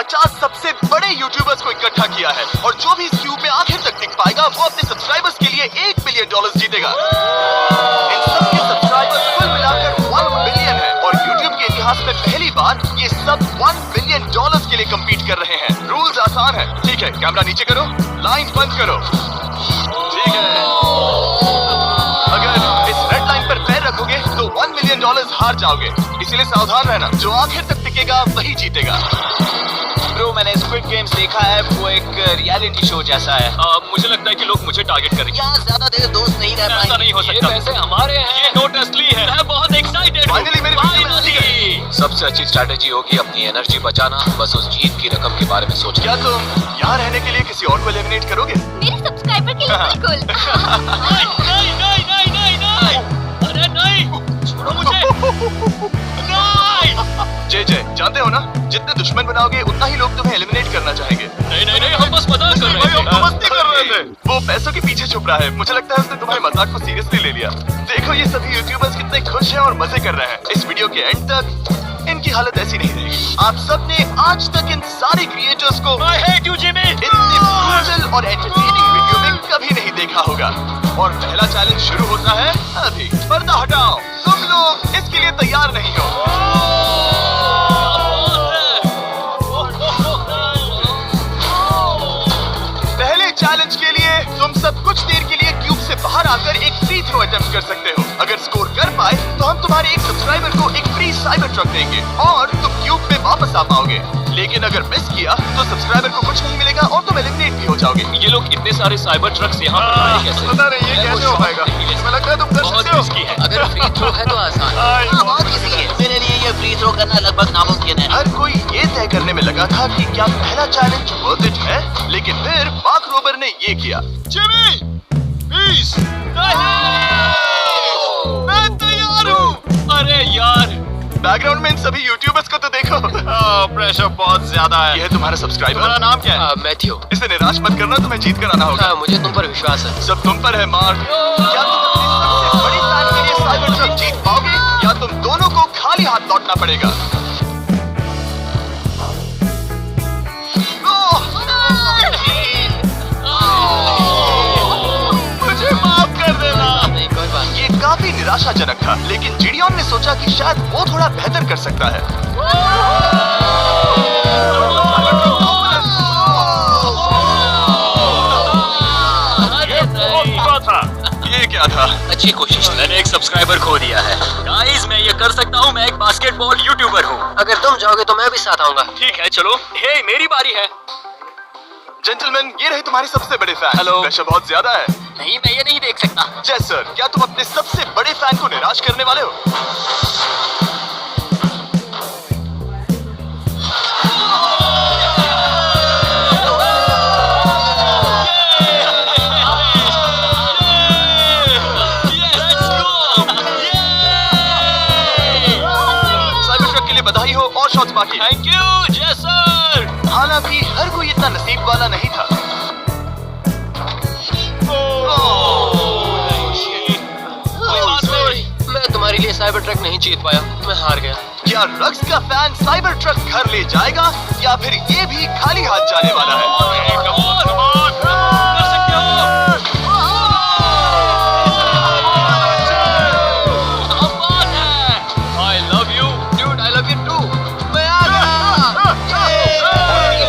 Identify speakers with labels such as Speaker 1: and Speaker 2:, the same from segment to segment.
Speaker 1: 50 सबसे बड़े यूट्यूबर्स को इकट्ठा किया है और जो भी इस क्यूब में आखिर तक टिक पाएगा वो अपने सब्सक्राइबर्स के लिए $1 बिलियन जीतेगा। इन सबके सब्सक्राइबर्स कुल मिलाकर 1 बिलियन है और यूट्यूब के इतिहास में पहली बार ये सब $1 बिलियन के लिए कम्पीट कर रहे हैं। रूल्स आसान है, ठीक है? कैमरा नीचे करो, लाइन बंद करो, ठीक है? अगर इस रेड लाइन पर पैर रखोगे तो $1 बिलियन हार जाओगे, इसीलिए सावधान रहना। जो आखिर तक टिकेगा वही जीतेगा।
Speaker 2: ब्रो, मैंने स्क्विड गेम्स देखा है, वो एक रियलिटी शो जैसा है।
Speaker 3: मुझे लगता है कि लोग मुझे टारगेट करेंगे।
Speaker 2: यार ज्यादा देर दोस्त नहीं रह पाएंगे।
Speaker 3: ऐसा नहीं हो सकता।
Speaker 2: ये पैसे हमारे हैं।
Speaker 3: ये नोट असली है। मैं बहुत एक्साइटेड हूँ।
Speaker 1: फाइनली
Speaker 2: सबसे अच्छी स्ट्रैटेजी होगी अपनी एनर्जी बचाना। बस उस जीत की रकम के बारे में सोचना।
Speaker 1: क्या तुम यहाँ रहने के लिए किसी और को एलिमिनेट करोगे?
Speaker 4: मेरे सब्सक्राइबर के लिए बिल्कुल।
Speaker 3: नहीं नहीं नहीं नहीं नहीं, अरे नहीं, छोड़ो मुझे। नहीं।
Speaker 1: जय जानते हो ना, जितने दुश्मन बनाओगे उतना ही लोग तुम्हें एलिमिनेट करना चाहेंगे।
Speaker 3: नहीं नहीं नहीं, हम बस मजाक कर रहे थे।
Speaker 1: हम तो मस्ती कर रहे थे। वो पैसों के पीछे छुप रहा है। मुझे लगता है उसने तुम्हारे मजाक को सीरियसली ले लिया। देखो ये सभी यूट्यूबर्स कितने खुश हैं और मजे कर रहे हैं। इस वीडियो के एंड तक इनकी हालत ऐसी नहीं रहेगी। आप सबने आज तक इन सारे क्रिएटर्स को
Speaker 3: I hate you, Jimmy।
Speaker 1: इतने ब्रूटल और एंटरटेनिंग वीडियो में कभी नहीं देखा होगा। और पहला चैलेंज शुरू होता है अभी। पर्दा हटाओ। तुम लोग इसके लिए तैयार नहीं हो। पहले चैलेंज के लिए तुम सब कुछ देर के लिए क्यूब से बाहर आकर एक फ्री थ्रो अटेम्प्ट कर सकते हो। अगर स्कोर कर पाए तो हम तुम्हारे एक सब्सक्राइबर को एक फ्री साइबर ट्रक देंगे और तुम क्यूब में वापस आ पाओगे। लेकिन अगर मिस किया तो सब्सक्राइबर को कुछ नहीं मिलेगा और तुम एलिमिनेट भी हो जाओगे।
Speaker 3: ये लोग इतने सारे साइबर ट्रक्स यहाँ पर लाए कैसे?
Speaker 1: पता नहीं ये कैसे हो पाएगा। मुझे लगता है तुम कर
Speaker 3: बहुत
Speaker 1: सकते हो।
Speaker 3: रिस्की है।
Speaker 2: अगर फ्री थ्रो है तो आसान।
Speaker 1: बहुत
Speaker 2: इजी है। मेरे लिए ये फ्री थ्रो करना लगभग नामुमकिन है।
Speaker 1: हर कोई ये तय करने में लगा था कि क्या पहला चैलेंज वर्थ इट है, लेकिन फिर मार्क रोबर ने ये किया।
Speaker 3: Jimmy, please. मैं तैयार हूँ। अरे यार,
Speaker 1: बैकग्राउंड में इन सभी यूट्यूबर्स को तो देखो।
Speaker 3: प्रेशर बहुत ज्यादा है।
Speaker 1: ये है तुम्हारा सब्सक्राइबर।
Speaker 3: तुम्हारा नाम क्या है?
Speaker 2: मैथ्यू।
Speaker 1: इसे निराश मत करना, तुम्हें जीत कर आना होगा।
Speaker 2: मुझे तुम पर विश्वास है।
Speaker 1: सब तुम पर है मार्क। क्या तुम अपनी सबसे बड़ी फैन के लिए साइबर ट्रक जीत पाओगे या तुम दोनों को खाली हाथ लौटना पड़ेगा? मुझे माफ कर देना।
Speaker 2: नहीं, कोई बात नहीं।
Speaker 1: ये काफी निराशाजनक था, लेकिन जिडियन ने सोचा कि शायद वो थोड़ा बेहतर कर सकता है। ये क्या था?
Speaker 2: अच्छी कोशिश।
Speaker 3: मैंने एक सब्सक्राइबर खो दिया है। गाइस, मैं ये कर सकता हूँ। मैं एक बास्केटबॉल यूट्यूबर हूँ।
Speaker 2: अगर तुम जाओगे तो मैं भी साथ आऊंगा।
Speaker 3: ठीक है, चलो। हे, मेरी बारी है।
Speaker 1: जेंटलमैन, ये रहे तुम्हारे सबसे बड़े फैन।
Speaker 3: हेलो।
Speaker 1: प्रेशर बहुत ज्यादा है।
Speaker 2: नहीं, मैं ये नहीं देख सकता।
Speaker 1: जय सर, क्या तुम अपने सबसे बड़े फैन को निराश करने वाले हो? साइबर ट्रक के लिए बधाई हो और शॉट्स बाकी हैं।
Speaker 3: थैंक यू, जय सर।
Speaker 1: हालांकि हर कोई इतना नसीब वाला नहीं था।
Speaker 2: मैं तुम्हारे लिए साइबर ट्रक नहीं जीत पाया। मैं हार गया।
Speaker 1: क्या रक्स का फैन साइबर ट्रक घर ले जाएगा या फिर ये भी खाली हाथ जाने वाला है?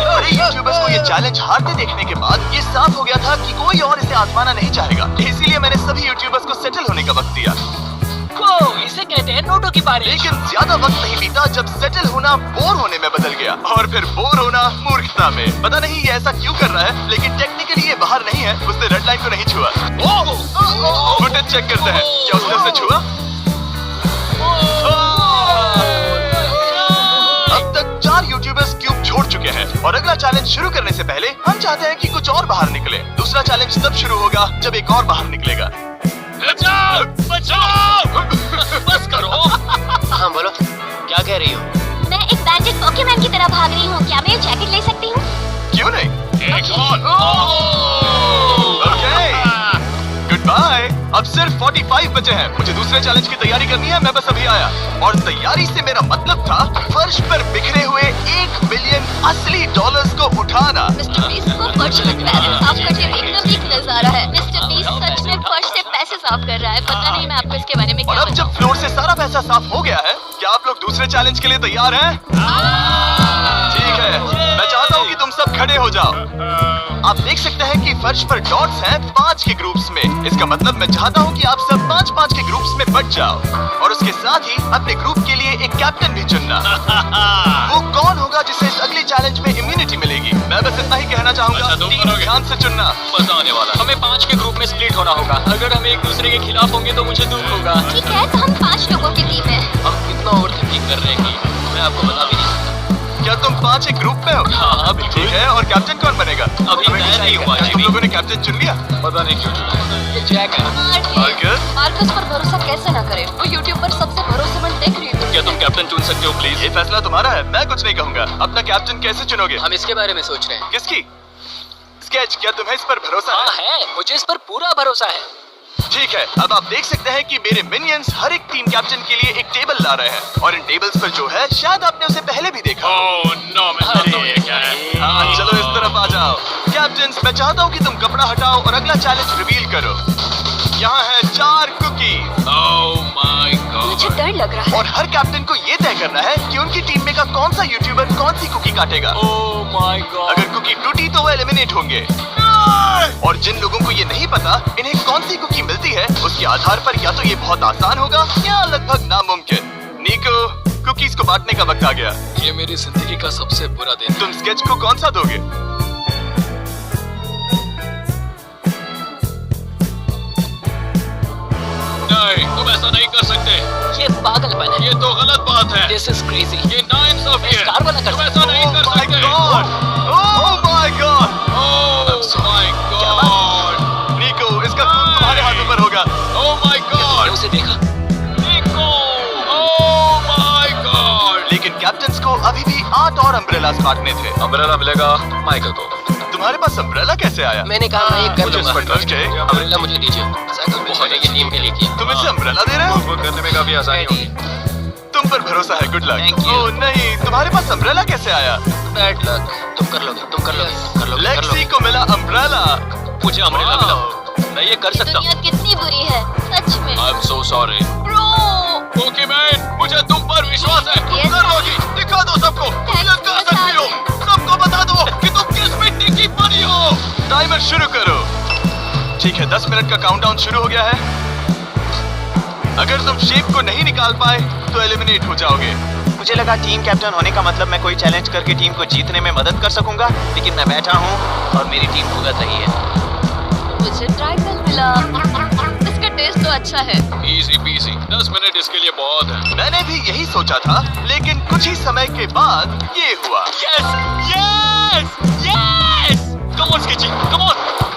Speaker 1: बड़े यूट्यूबर्स को ये चैलेंज हारते देखने के बाद ये साफ हो गया था कि कोई और इसे आजमाना नहीं चाहेगा। इसीलिए मैंने सभी यूट्यूबर्स को सेटल होने का वक्त दिया।
Speaker 2: इसे कहते हैं नोटों की बारिश।
Speaker 1: लेकिन ज्यादा वक्त नहीं बीता जब सेटल होना बोर होने में बदल गया और फिर बोर होना मूर्खता में। पता नहीं ये ऐसा क्यों कर रहा है, लेकिन टेक्निकली ये बाहर नहीं है। उसने रेड लाइन को नहीं छुआ। फुटेज चेक करते हैं, क्या उसने उसे छुआ? अब तक 4 यूट्यूबर्स क्यूब छोड़ चुके हैं और अगला चैलेंज शुरू करने से पहले हम चाहते हैं कि कुछ और बाहर निकले। दूसरा चैलेंज तब शुरू होगा जब एक और बाहर निकलेगा।
Speaker 3: बचाओ, बचाओ, बस करो।
Speaker 2: हाँ बोलो, क्या कह रही हो?
Speaker 4: मैं एक बैंडेड पॉकीमैन की तरह भाग रही हूँ। क्या मैं ये जैकेट ले सकती हूँ?
Speaker 1: क्यों नहीं?
Speaker 3: एक और।
Speaker 1: Okay, goodbye. अब अब सिर्फ 45 बचे हैं। मुझे दूसरे चैलेंज की तैयारी करनी है, मैं बस अभी आया। और तैयारी से मेरा मतलब था फर्श पर बिखरे हुए 1 बिलियन असली डॉलर्स को उठाना।
Speaker 4: मिस्टर बीस्ट को फर्श से पैसे साफ करते देखना भी एक नजारा है। मिस्टर बीस्ट सच में फर्श से पैसे साफ कर रहा है। पता नहीं मैं आपको इसके बारे में
Speaker 1: और
Speaker 4: क्या
Speaker 1: अब जब फ्लोर से सारा पैसा साफ हो गया है, क्या आप लोग दूसरे चैलेंज के लिए तैयार हैं? ठीक है, मैं चाहता हूँ कि तुम सब खड़े हो जाओ। आप देख सकते हैं कि फर्श पर डॉट्स हैं 5 के ग्रुप्स में। इसका मतलब मैं चाहता हूँ कि आप सब 5-5 के ग्रुप्स में बट जाओ और उसके साथ ही अपने ग्रुप के लिए एक कैप्टन भी चुनना। वो कौन होगा जिसे इस अगले चैलेंज में इम्यूनिटी मिलेगी? मैं बस इतना ही कहना चाहूंगा,
Speaker 3: अच्छा, तुम
Speaker 1: टीम
Speaker 3: करोगे।
Speaker 1: ध्यान से चुनना।
Speaker 3: मजा आने वाला। हमें 5 के ग्रुप में स्प्लिट होना होगा। अगर हम एक दूसरे के खिलाफ होंगे तो मुझे दुख होगा।
Speaker 4: ठीक है, तो हम 5 लोगों की टीम है।
Speaker 3: हम कितना ओवरथिंकिंग कर रहे हैं कि मैं आपको बता भी नहीं सकता।
Speaker 1: क्या तुम 5 एक ग्रुप में हो?
Speaker 3: हाँ, बिल्कुल।
Speaker 1: ठीक है, और कैप्टन कौन बनेगा?
Speaker 3: अभी तय नहीं हुआ,
Speaker 1: क्या तुम लोगों ने कैप्टन चुन लिया?
Speaker 3: पता नहीं क्यों चुना। ये जैक है।
Speaker 1: मार्कस?
Speaker 4: मार्कस पर भरोसा कैसे ना करें? वो यूट्यूब पर सबसे भरोसेमंद टेक रिव्यू।
Speaker 3: क्या तुम कैप्टन चुन सकते हो प्लीज?
Speaker 1: ये फैसला तुम्हारा है, मैं कुछ नहीं कहूंगा। अपना कैप्टन कैसे चुनोगे?
Speaker 3: हम इसके बारे में सोच रहे हैं।
Speaker 1: किसकी? स्केच, क्या तुम्हें इस पर भरोसा
Speaker 3: हाँ
Speaker 1: है?
Speaker 3: है, मुझे इस पर पूरा भरोसा है।
Speaker 1: ठीक है, अब आप देख सकते हैं कि मेरे मिनियंस हर एक टीम कैप्टन के लिए एक टेबल ला रहे हैं और इन टेबल्स पर जो है शायद आपने उसे पहले भी देखा। हाँ, चलो इस तरफ आ जाओ। कैप्टन्स, मैं चाहता हूँ कि तुम कपड़ा हटाओ और अगला चैलेंज रिवील करो। यहाँ है 4 कुकीज।
Speaker 4: मुझे डर लग रहा है।
Speaker 1: और हर कैप्टन को ये तय करना है कि उनकी टीम में का कौन सा यूट्यूबर कौन सी कुकी काटेगा। अगर कुकी टूटी तो वो एलिमिनेट होंगे। और जिन लोगों को ये नहीं पता इन्हें कौन सी कुकी मिलती है, उसके आधार पर या तो ये बहुत आसान होगा या लगभग नामुमकिन। निको, कुकीज को बांटने का वक्त आ गया।
Speaker 3: ये मेरी जिंदगी का सबसे बुरा दिन।
Speaker 1: तुम स्केच को कौन सा दोगे?
Speaker 3: नहीं, तुम ऐसा नहीं कर सकते।
Speaker 2: ये पागलपन है।
Speaker 3: ये तो गलत बात है।
Speaker 2: This is crazy.
Speaker 3: ये नाइंसाफी है।
Speaker 2: स्टार वाला कर
Speaker 3: तुम ऐसा नहीं कर
Speaker 1: Oh my
Speaker 3: सकते।
Speaker 1: God! Oh my God!
Speaker 3: Oh my God!
Speaker 1: निको, इसका खून तुम्हारे हाथों पर होगा।
Speaker 3: Oh my God!
Speaker 2: तुमने उसे देखा?
Speaker 3: निको! Oh my God!
Speaker 1: लेकिन कैप्टन्स को अभी भी 8 और अम्ब्रेलास काटने थे।
Speaker 3: अम्ब्रेला मिलेगा माइकल को।
Speaker 1: तुम्हारे पास अम्ब्रेला कैसे आया?
Speaker 2: मैंने कहा मैं ये कर
Speaker 3: मुझे इस
Speaker 2: लूंगा।
Speaker 3: पर ट्रस्ट है।
Speaker 2: अम्ब्रेला मुझे दीजिए। साइकिल बहुत है, ये टीम के लिए किया।
Speaker 1: तुम इसे अम्ब्रेला दे रहे हो?
Speaker 3: वो करने में काफी आसानी होगी।
Speaker 1: तुम पर भरोसा है, गुड लक।
Speaker 2: Thank you.
Speaker 1: ओह नहीं, तुम्हारे पास अम्ब्रेला कैसे आया?
Speaker 2: Bad luck. तुम कर लोगे, तुम कर लोगे, कर लोगे, कर
Speaker 1: लेक्सी
Speaker 2: लोगे।
Speaker 1: को मिला अम्ब्रेला।
Speaker 3: मुझे अम्ब्रेला मिला। मैं ये कर सकता हूँ।
Speaker 4: दुनिया कितनी बुरी है, सच में।
Speaker 3: I'm so sorry.
Speaker 4: Bro,
Speaker 3: okay man, मुझे तुम पर विश्वास है।
Speaker 4: Yes,
Speaker 3: कर लोगी। दिखा दो सबको।
Speaker 4: Thanks,
Speaker 3: ये कर सकती हो। सबको बता दो कि तुम किस मिट्टी की बनी हो।
Speaker 1: टाइमर शुरू करो। ठीक है, 10 मिनट का काउंटडाउन शुरू हो गया है। अगर तुम शेप को नहीं निकाल पाए तो एलिमिनेट हो जाओगे।
Speaker 5: मुझे लगा टीम कैप्टन होने का मतलब मैं कोई चैलेंज करके टीम को जीतने में मदद कर सकूंगा, लेकिन मैं बैठा हूँ और मेरी टीम भुगत रही है।
Speaker 4: मुझे ट्राइकल मिला। इसका टेस्ट तो अच्छा है।
Speaker 3: Easy peasy. 10 मिनट इसके लिए बहुत है।
Speaker 1: मैंने भी यही सोचा था, लेकिन कुछ ही समय के बाद ये हुआ।
Speaker 3: Yes! Yes! Yes! Come on, Sketchy. Come on.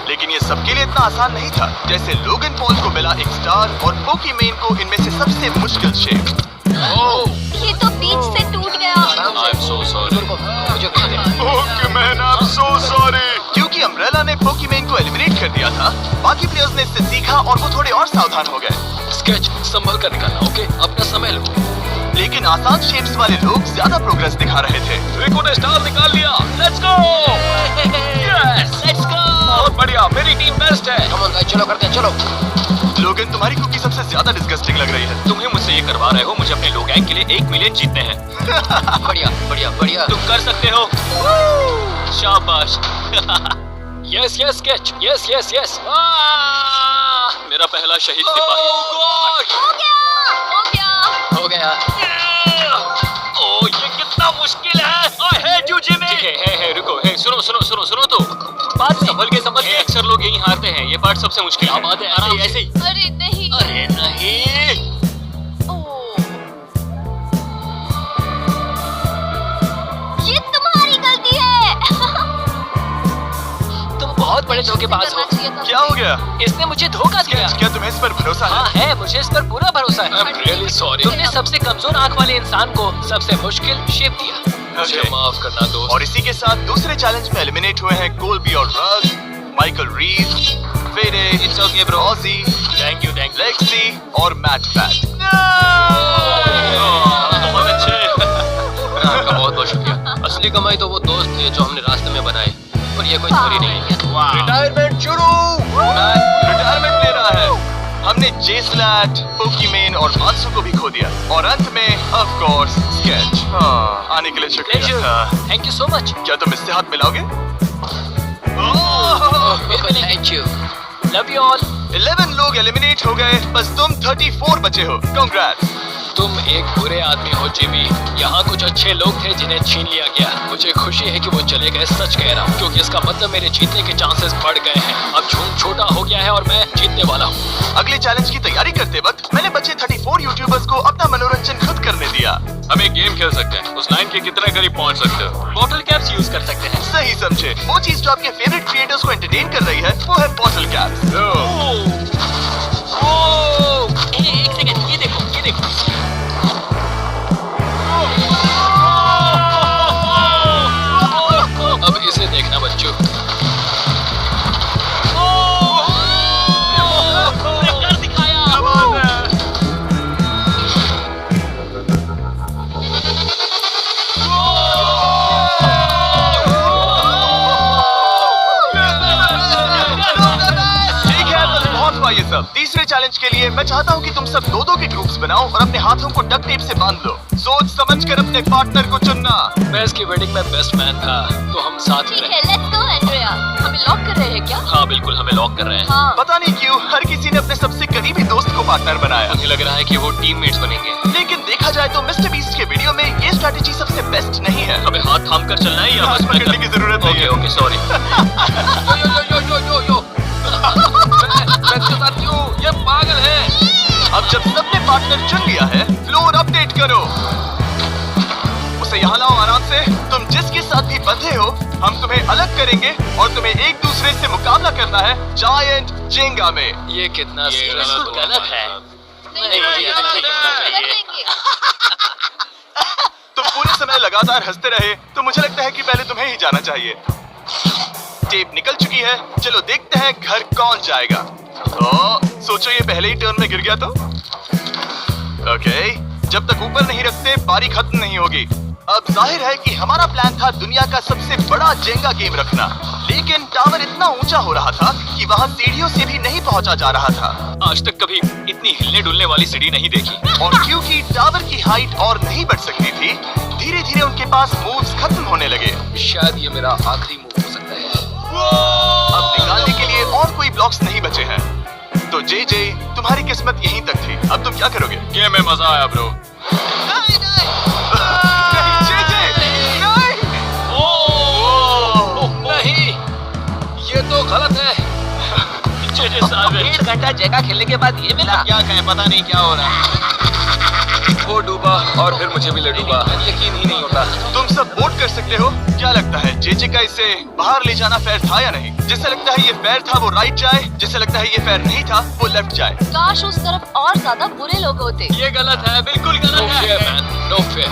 Speaker 1: लेकिन ये सबके लिए इतना आसान नहीं था। जैसे लोगन पॉल को मिला एक स्टार और पोकीमेन को इनमें से सबसे मुश्किल शेप।
Speaker 3: Oh!
Speaker 4: ये तो बीच से टूट गया।
Speaker 3: I'm so sorry.
Speaker 2: मुझे खा दे।
Speaker 1: पोकीमेन, I'm so sorry। क्योंकि अम्ब्रेला ने पोकीमेन को एलिमिनेट कर दिया था, बाकी प्लेयर्स ने इससे सीखा और वो थोड़े और सावधान हो गए।
Speaker 3: स्केच संभल कर निकालना, ओके? अपना समय लो।
Speaker 1: लेकिन आसान शेप्स वाले लोग ज्यादा प्रोग्रेस दिखा रहे थे।
Speaker 3: रिको ने स्टार निकाल लिया। Let's go! Yes! Let's go! बहुत बढ़िया, मेरी टीम बेस्ट है।
Speaker 2: Come on guys, चलो करते हैं, चलो।
Speaker 1: लोगन, तुम्हारी कुकी सबसे ज्यादा डिस्गस्टिंग लग रही है।
Speaker 3: तुम्हें मुझसे ये करवा रहे हो, मुझे अपने लोग गैंग के लिए 1 मिलियन जीतने हैं।
Speaker 2: बढ़िया, बढ़िया, बढ़िया।
Speaker 3: तुम कर सकते हो। शाबाश। Yes yes sketch, yes yes yes. मेरा पहला शहीद सिपाही।
Speaker 4: हो गया, हो गया।
Speaker 2: हो गया।
Speaker 3: ओह, ये कितना मुश्किल है। I hate you, Jimmy. ठीक है, रुको, सुनो सुनो सुनो सुनो तो। बात संभल के अक्सर लोग यहीं हारते हैं। ये पार्ट सबसे मुश्किल है। बात है, ऐसे ही।
Speaker 4: अरे नहीं।
Speaker 3: अरे नहीं।
Speaker 4: ओह, ये तुम्हारी गलती है।
Speaker 2: तुम बहुत बड़े धोखेबाज हो।
Speaker 1: क्या हो गया?
Speaker 2: इसने मुझे धोखा दिया।
Speaker 1: क्या तुम्हें इस पर भरोसा है?
Speaker 2: हाँ है, मुझे इस पर पूरा भरोसा है।
Speaker 3: I'm really sorry.
Speaker 2: तुमने सबसे कमजोर आंख वाले इंसान को सबसे मुश्किल शेप दिया।
Speaker 3: मुझे माफ करना दोस्त।
Speaker 1: और इसी के साथ दूसरे चैलेंज में एलिमिनेट हुए हैं कोलबी और Rug, Michael Reeve, Fede,
Speaker 2: It's okay, bro.
Speaker 1: Ozzy,
Speaker 3: thank you
Speaker 1: Lexi और मैट फैट।
Speaker 3: बहुत अच्छे। आपका बहुत बहुत शुक्रिया। असली कमाई तो वो दोस्त थे जो हमने रास्ते में बनाए, और ये कोई चोरी नहीं है।
Speaker 1: रिटायरमेंट शुरू। मैट रिटायरमेंट ले रहा है। हमने जेसलैट, पोकीमेन और मानसू को भी खो दिया, और अंत में ऑफ कोर्स स्केच। आने के लिए शुक्रिया।
Speaker 3: Thank you so much.
Speaker 1: क्या तुम इससे हाथ मिलाओगे?
Speaker 3: Thank you. Love you all.
Speaker 1: 11 लोग एलिमिनेट हो गए, बस तुम 34 बचे हो। कांग्रेट्स।
Speaker 3: तुम एक बुरे आदमी हो जिमी। यहाँ कुछ अच्छे लोग थे जिन्हें छीन लिया गया। मुझे खुशी है कि वो चले गए, सच कह रहा हूँ, क्योंकि इसका मतलब मेरे जीतने के चांसेस बढ़ गए हैं। अब झूठ छोटा हो गया है और मैं जीतने वाला हूँ।
Speaker 1: अगले चैलेंज की तैयारी करते वक्त मैंने बचे 34 यूट्यूबर्स को अपना मनोरंजन खुद करने दिया।
Speaker 3: हम एक गेम खेल सकते हैं। उस लाइन के कितने करीब पहुँच सकते हो? बॉटल कैप्स यूज कर सकते हैं।
Speaker 1: सही समझे। वो चीज जो आपके फेवरेट क्रिएटर्स को एंटरटेन कर रही है वो है बॉटल कैप्स।
Speaker 3: एक सेकंड, ये देखो, ये देखो। अब इसे देखना बच्चों। कर दिखाया।
Speaker 1: ठीक है, बस बहुत हुआ ये सब। तीसरे चैलेंज के लिए मैं चाहता हूँ कि तुम सब दो के ग्रुप्स बनाओ और अपने हाथों को डक टेप से बांध लो। सोच समझ कर अपने पार्टनर को चुनना।
Speaker 3: मैं इसकी वेडिंग में बेस्ट मैन था, तो हम साथ में
Speaker 4: ठीक
Speaker 3: रहे।
Speaker 4: है, लेट्स गो एंड्रिया। हमें लॉक कर रहे हैं क्या?
Speaker 3: हाँ बिल्कुल, हमें लॉक कर रहे हैं।
Speaker 4: हाँ।
Speaker 1: पता नहीं क्यों हर किसी ने अपने सबसे करीबी दोस्त को पार्टनर बनाया।
Speaker 3: मुझे लग रहा है कि वो टीममेट्स बनेंगे।
Speaker 1: लेकिन देखा जाए तो मिस्टर बीस्ट के वीडियो में ये स्ट्रैटेजी सबसे बेस्ट नहीं है।
Speaker 3: हमें हाथ थाम कर चलना है या
Speaker 1: हाथ
Speaker 3: बस
Speaker 1: पकड़ने की जरूरत नहीं है।
Speaker 3: Okay sorry. ये पागल है।
Speaker 1: अब जब सबने पार्टनर चुन लिया है, फ्लोर अपडेट करो। उसे यहाँ लाओ आराम से। तुम जिसके साथ भी बंधे हो, हम तुम्हें अलग करेंगे और तुम्हें एक दूसरे से मुकाबला करना है जायंट जेंगा में।
Speaker 3: ये कितना
Speaker 4: बिल्कुल
Speaker 3: गलत है।
Speaker 4: नहीं, कर देंगे।
Speaker 1: तुम पूरे समय लगातार हंसते रहे, तो मुझे लगता है कि पहले तुम्हें ही जाना चाहिए। टेप निकल चुकी है, चलो देखते हैं घर कौन जाएगा। सोचो ये पहले ही टर्न में गिर गया तो। ओके, जब तक ऊपर नहीं रखते बारी खत्म नहीं होगी। अब जाहिर है कि हमारा प्लान था दुनिया का सबसे बड़ा जेंगा गेम रखना, लेकिन टावर इतना ऊंचा हो रहा था कि वहाँ सीढ़ियों से भी नहीं पहुँचा जा रहा था।
Speaker 3: आज तक कभी इतनी हिलने डुलने वाली सीढ़ी नहीं देखी।
Speaker 1: और क्योंकि टावर की हाइट और नहीं बढ़ सकती थी, धीरे धीरे उनके पास मूव्स खत्म होने लगे।
Speaker 3: शायद ये मेरा आखिरी मूव हो सकता है।
Speaker 1: अब निकालने के लिए और कोई ब्लॉक्स नहीं बचे हैं। तो जे तुम्हारी किस्मत यहीं तक थी। अब तुम क्या करोगे?
Speaker 3: गेम में मजा आया ब्रो।
Speaker 1: नहीं, जे, नहीं।
Speaker 3: नहीं, ये तो गलत है। साहब
Speaker 2: 1 घंटा जेगा खेलने के बाद ये मिला। क्या कहें, पता नहीं क्या हो रहा है।
Speaker 3: वो डूबा और फिर मुझे भी ले डूबा। यकीन ही नहीं होता।
Speaker 1: तुम सब वोट कर सकते हो। क्या लगता है जे का इसे बाहर ले जाना फेयर था या नहीं? जिसे लगता है ये फेयर था वो राइट जाए, जिसे लगता है ये फेयर नहीं था वो लेफ्ट जाए।
Speaker 4: काश उस तरफ और ज्यादा बुरे लोग होते।
Speaker 3: ये गलत है, बिल्कुल गलत है। No fair.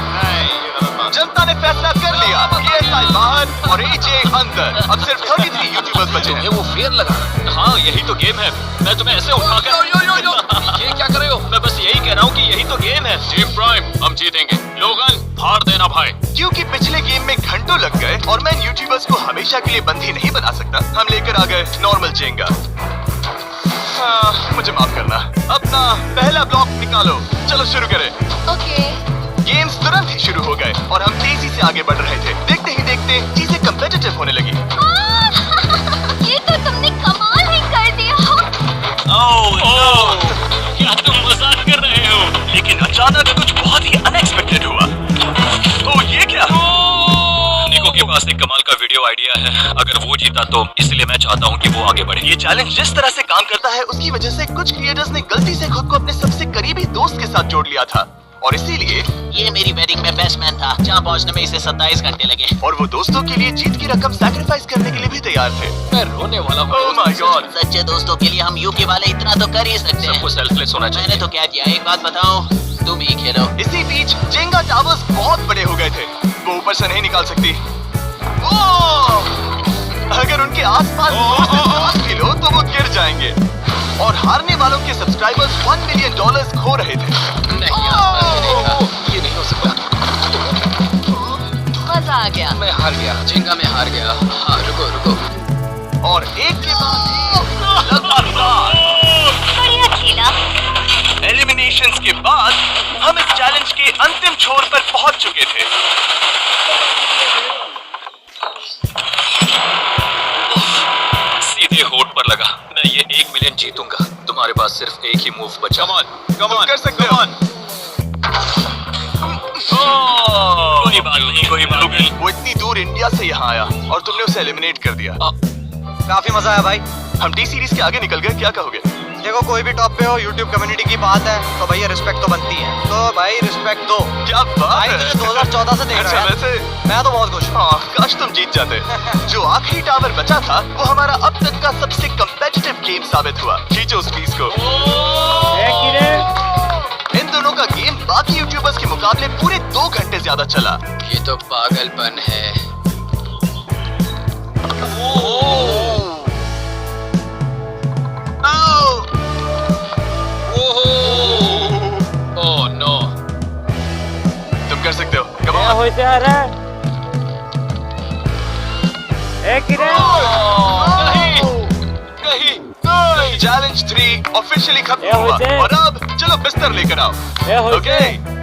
Speaker 1: जनता ने फैसला कर लिया। KSI बाहर और AJ अंदर। अब सिर्फ 33 यूट्यूबर्स बचे हैं।
Speaker 3: वो फेयर लगा। हाँ यही तो गेम है। मैं तुम्हें ऐसे उठाकर ये क्या कर रहे हो? मैं बस यही कह रहा हूँ कि यही तो गेम है। टीम प्राइम, हम जीतेंगे। लोगन फाड़ देना भाई।
Speaker 1: क्योंकि पिछले गेम में घंटों लग गए और मैं यूट्यूबर्स को हमेशा के लिए बंदी नहीं बना सकता, हम लेकर आ गए नॉर्मल जेंगा। मुझे माफ करना। अपना पहला ब्लॉक निकालो। चलो शुरू करें।
Speaker 4: ओके।
Speaker 1: गेम्स तुरंत ही शुरू हो गए और हम तेजी से आगे बढ़ रहे थे। देखते ही देखते चीजें कम्पिटिटिव होने लगी।
Speaker 4: ये तो तुमने कमाल ही कर दिया।
Speaker 3: क्या तुम मजाक कर रहे हो?
Speaker 1: लेकिन अचानक कुछ बहुत ही अनएक्सपेक्टेड हुआ। ओह ये क्या?
Speaker 3: निको के पास एक कमाल का वीडियो आइडिया है। अगर वो जीता तो इसलिए मैं चाहता हूँ कि वो आगे बढ़े।
Speaker 1: ये चैलेंज जिस तरह से काम करता है उसकी वजह से कुछ क्रिएटर्स ने गलती से खुद को अपने सबसे करीबी दोस्त के साथ जोड़ लिया था, और इसीलिए
Speaker 2: ये मेरी वेडिंग में बेस्ट मैन था, जहाँ पहुँचने में इसे 27 घंटे लगे।
Speaker 1: और वो दोस्तों के लिए जीत की रकम सैक्रिफाइस करने के लिए भी तैयार थे।
Speaker 3: मैं रोने वाला हूँ।
Speaker 1: Oh my God.
Speaker 2: सच्चे दोस्तों के लिए हम यूके वाले इतना तो कर ही सकते हैं।
Speaker 3: सबको सेल्फलेस होना चाहिए।
Speaker 2: मैंने तो क्या किया, एक बात बताऊं, तुम ही खेलो।
Speaker 1: इसी बीच जेंगा टावर्स बहुत बड़े हो गए थे, वो ऊपर से नहीं निकाल सकती। ओह! अगर उनके आसपास जाएंगे और हारने वालों के सब्सक्राइबर्स $1 मिलियन खो रहे थे।
Speaker 3: ये नहीं हो सकता।
Speaker 4: मजा आ गया।
Speaker 3: मैं हार गया, झिंगा में हार गया। हाँ रुको।
Speaker 1: और एक के बाद लगातार
Speaker 4: बढ़िया खेला।
Speaker 1: एलिमिनेशंस के बाद हम इस चैलेंज के अंतिम छोर पर पहुंच चुके थे।
Speaker 3: सीधे होठ पर लगा। मैं ये 1 मिलियन जीतूंगा। तुम्हारे पास सिर्फ एक ही मूव बचा।
Speaker 1: कम ऑन कर सकते हो।
Speaker 3: कोई बात नहीं।
Speaker 1: वो इतनी दूर इंडिया से यहाँ आया और तुमने उसे एलिमिनेट कर दिया।
Speaker 5: काफी मजा आया भाई।
Speaker 1: हम टी सीरीज के आगे निकल गए, क्या कहोगे?
Speaker 5: देखो कोई भी टॉप पे हो, YouTube कम्युनिटी की बात है तो भैया रिस्पेक्ट तो बनती है, तो भाई रिस्पेक्ट दो।
Speaker 1: क्या बात
Speaker 5: भाई
Speaker 1: है।
Speaker 5: तुझे 2014 से देख
Speaker 1: अच्छा,
Speaker 5: रहा है।
Speaker 1: वैसे
Speaker 5: मैं तो बहुत खुश हूँ।
Speaker 1: हाँ, काश तुम जीत जाते। जो आखिरी टावर बचा था वो हमारा अब तक का सबसे कम्पेटिटिव गेम साबित हुआ। खींचो उस पीस को। इन दोनों का गेम बाकी यूट्यूबर्स के मुकाबले पूरे 2 घंटे ज्यादा चला।
Speaker 3: ये तो पागलपन है। Oh no.
Speaker 1: तुम कर सकते हो। Come on. नहीं। चैलेंज 3 ऑफिशियली खत्म हुआ और अब चलो बिस्तर लेकर आओ। ओके,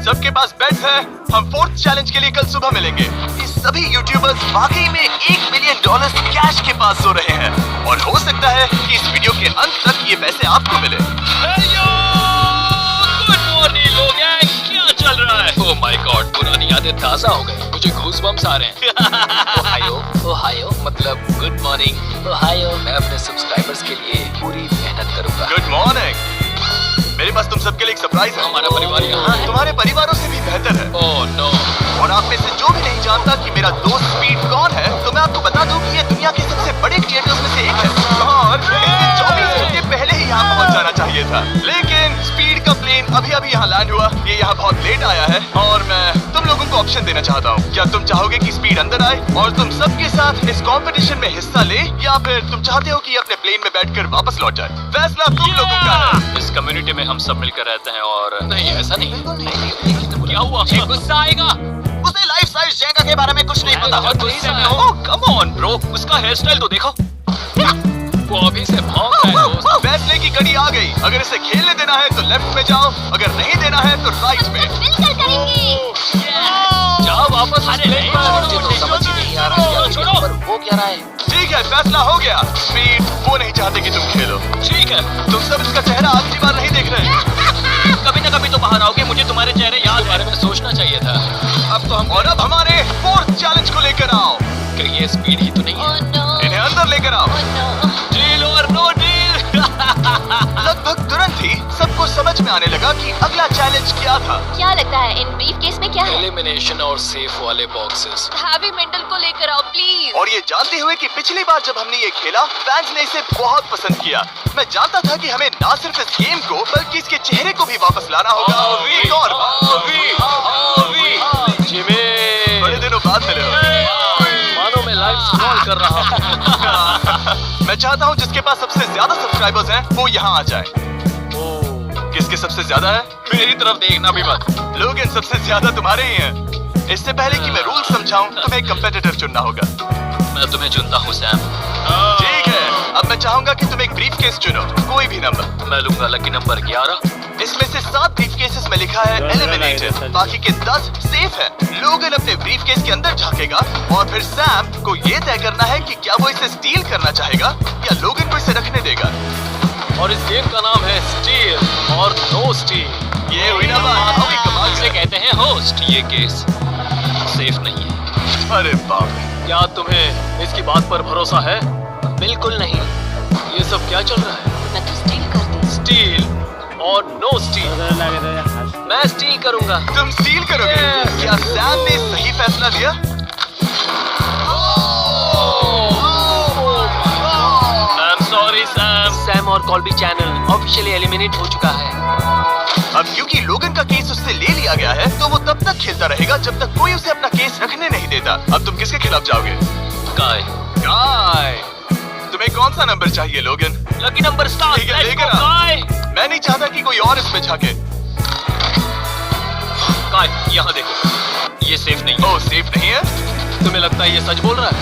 Speaker 1: सबके पास बेड्स हैं। हम 4th चैलेंज के लिए कल सुबह मिलेंगे। ये सभी यूट्यूबर्स वाकई में $1 मिलियन कैश के पास सो रहे हैं और हो सकता है कि इस वीडियो के अंत तक ये पैसे आपको मिले।
Speaker 3: गुड मॉर्निंग लोग, क्या चल रहा है? ओह माय गॉड, पुरानी यादें ताजा हो गई। मुझे गूज़बम्प्स आ रहे हैं। ओहायो मतलब गुड मॉर्निंग। ओहायो। मैं अपने सब्सक्राइबर्स के लिए पूरी मेहनत करूंगा।
Speaker 1: Good morning. मेरे पास तुम सबके लिए एक सरप्राइज है।
Speaker 3: हमारा परिवार यहाँ है।
Speaker 1: तुम्हारे परिवारों से भी बेहतर है।
Speaker 3: Oh no.
Speaker 1: और आप में से जो भी नहीं जानता कि मेरा दोस्त स्पीड कौन है, तो मैं आपको बता दूं कि ये दुनिया के सबसे बड़े क्रिएटर्स में से एक है और इसे 24 घंटे पहले ही यहाँ पहुँच जाना चाहिए था। लेकिन स्पीड का प्लेन अभी यहाँ लैंड हुआ। ये यहाँ बहुत लेट आया है और मैं तुम लोगों को ऑप्शन देना चाहता हूँ। क्या तुम चाहोगे कि स्पीड अंदर आए और तुम सबके साथ इस कंपटीशन में हिस्सा ले, या फिर तुम चाहते हो कि अपने प्लेन में बैठकर वापस लौट जाए? फैसला तुम लोगों का है।
Speaker 3: इस कम्युनिटी में हम सब मिलकर रहते हैं और नहीं ऐसा नहीं। क्या हुआ? गुस्सा आएगा।
Speaker 5: उसे लाइफ साइज जेंगा के बारे में कुछ नहीं पता।
Speaker 3: बहुत गुस्से में हूँ। कम ऑन ब्रो, उसका हेयर स्टाइल तो देखो। वो अभी से भौंक रहा है दोस्त।
Speaker 1: फैसले की घड़ी आ गई। अगर इसे खेलने देना है तो लेफ्ट में जाओ, अगर नहीं देना है तो राइट में।
Speaker 4: मिलकर करेंगे।
Speaker 3: जाओ वापस।
Speaker 5: मुझे तो समझ ही नहीं आ रहा है पर वो क्या रहा है।
Speaker 1: ठीक है, फैसला हो गया। स्पीड वो नहीं चाहते कि तुम खेलो।
Speaker 3: ठीक है।
Speaker 1: तुम सब इसका चेहरा आखिरी बार नहीं देख रहे।
Speaker 3: कभी ना कभी तो बाहर आओगे, मुझे तुम्हारे चेहरे याद बारे में सोचना चाहिए था। अब तो हम
Speaker 1: और अब हमारे 4th चैलेंज को लेकर आओ।
Speaker 3: कहीं ये स्पीड ही तो नहीं है।
Speaker 4: Oh no.
Speaker 1: इन्हें अंदर लेकर आओ।
Speaker 4: Oh no.
Speaker 3: डील और नो डील।
Speaker 1: लगभग तुरंत ही सबको समझ में आने लगा कि अगला चैलेंज क्या था।
Speaker 4: क्या लगता है इन ब्रीफ केस में क्या है?
Speaker 3: एलिमिनेशन और सेफ वाले बॉक्सेस।
Speaker 4: हैवी मेंटल को लेकर आओ प्लीज।
Speaker 1: और ये जानते हुए कि पिछली बार जब हमने ये खेला फैंस ने इसे बहुत पसंद किया, मैं जानता था कि हमें ना सिर्फ इस गेम को बल्कि इसके चेहरे को भी वापस लाना होगा। एक और
Speaker 3: जिमी,
Speaker 1: बड़े दिनों बाद मिले हो।
Speaker 3: मानो मैं लाइव स्क्रॉल कर रहा हूँ।
Speaker 1: मैं चाहता हूँ जिसके पास सबसे ज्यादा सब्सक्राइबर्स हैं वो यहाँ आ जाए। किसके सबसे ज्यादा है?
Speaker 3: मेरी तरफ देखना भी मत।
Speaker 1: लोगन सबसे ज्यादा तुम्हारे ही हैं। इससे पहले कि मैं रूल समझाऊं तुम्हें एक कंपेटिटर चुनना होगा।
Speaker 3: मैं तुम्हें चुनता हूँ सैम।
Speaker 1: ठीक है, अब मैं चाहूंगा कि तुम एक ब्रीफ केस चुनो, कोई भी नंबर।
Speaker 3: मैं लूंगा लकी नंबर 11।
Speaker 1: इसमें से 7 ब्रीफ केसेस में लिखा है एलिमिनेटेड, बाकी के 10 सेफ है। लोगन अपने ब्रीफ केस के अंदर झांकेगा और फिर सैम को ये तय करना है कि क्या वो इसे स्टील करना चाहेगा या लोगन को इसे रखने देगा।
Speaker 3: और इस गेम का नाम है स्टील और नो स्टील।
Speaker 1: ये हुई ना बात, हुई कमाल
Speaker 3: से
Speaker 1: से।
Speaker 3: कहते हैं होस्ट। ये केस सेफ नहीं है।
Speaker 1: अरे बाप रे।
Speaker 3: क्या तुम्हें इसकी बात पर भरोसा है? बिल्कुल नहीं। ये सब क्या चल रहा है?
Speaker 4: मैं तो स्टील करती।
Speaker 3: स्टील और नो स्टील। मैं स्टील करूंगा।
Speaker 1: तुम स्टील करोगे? क्या सैम ने सही फैसला लिया?
Speaker 3: Sorry Sam. सैम और कॉल्बी चैनल ऑफिशियली एलिमिनेट हो चुका है।
Speaker 1: अब क्योंकि लोगन का केस उससे ले लिया गया है तो वो तब तक खेलता रहेगा जब तक कोई उसे अपना केस रखने नहीं देता। अब तुम किसके खिलाफ जाओगे?
Speaker 3: काय।
Speaker 1: गाय। तुम तुम्हें कौन सा नंबर चाहिए लोगन?
Speaker 3: Lucky number star.
Speaker 1: ठीक है, लेकर आ। मैं नहीं चाहता कि कोई और इसमें झाके।
Speaker 3: काय, यहाँ देखो, ये सेफ नहीं है।
Speaker 1: ओह, सेफ नहीं है?
Speaker 3: तुम्हें लगता है ये सच बोल रहा है?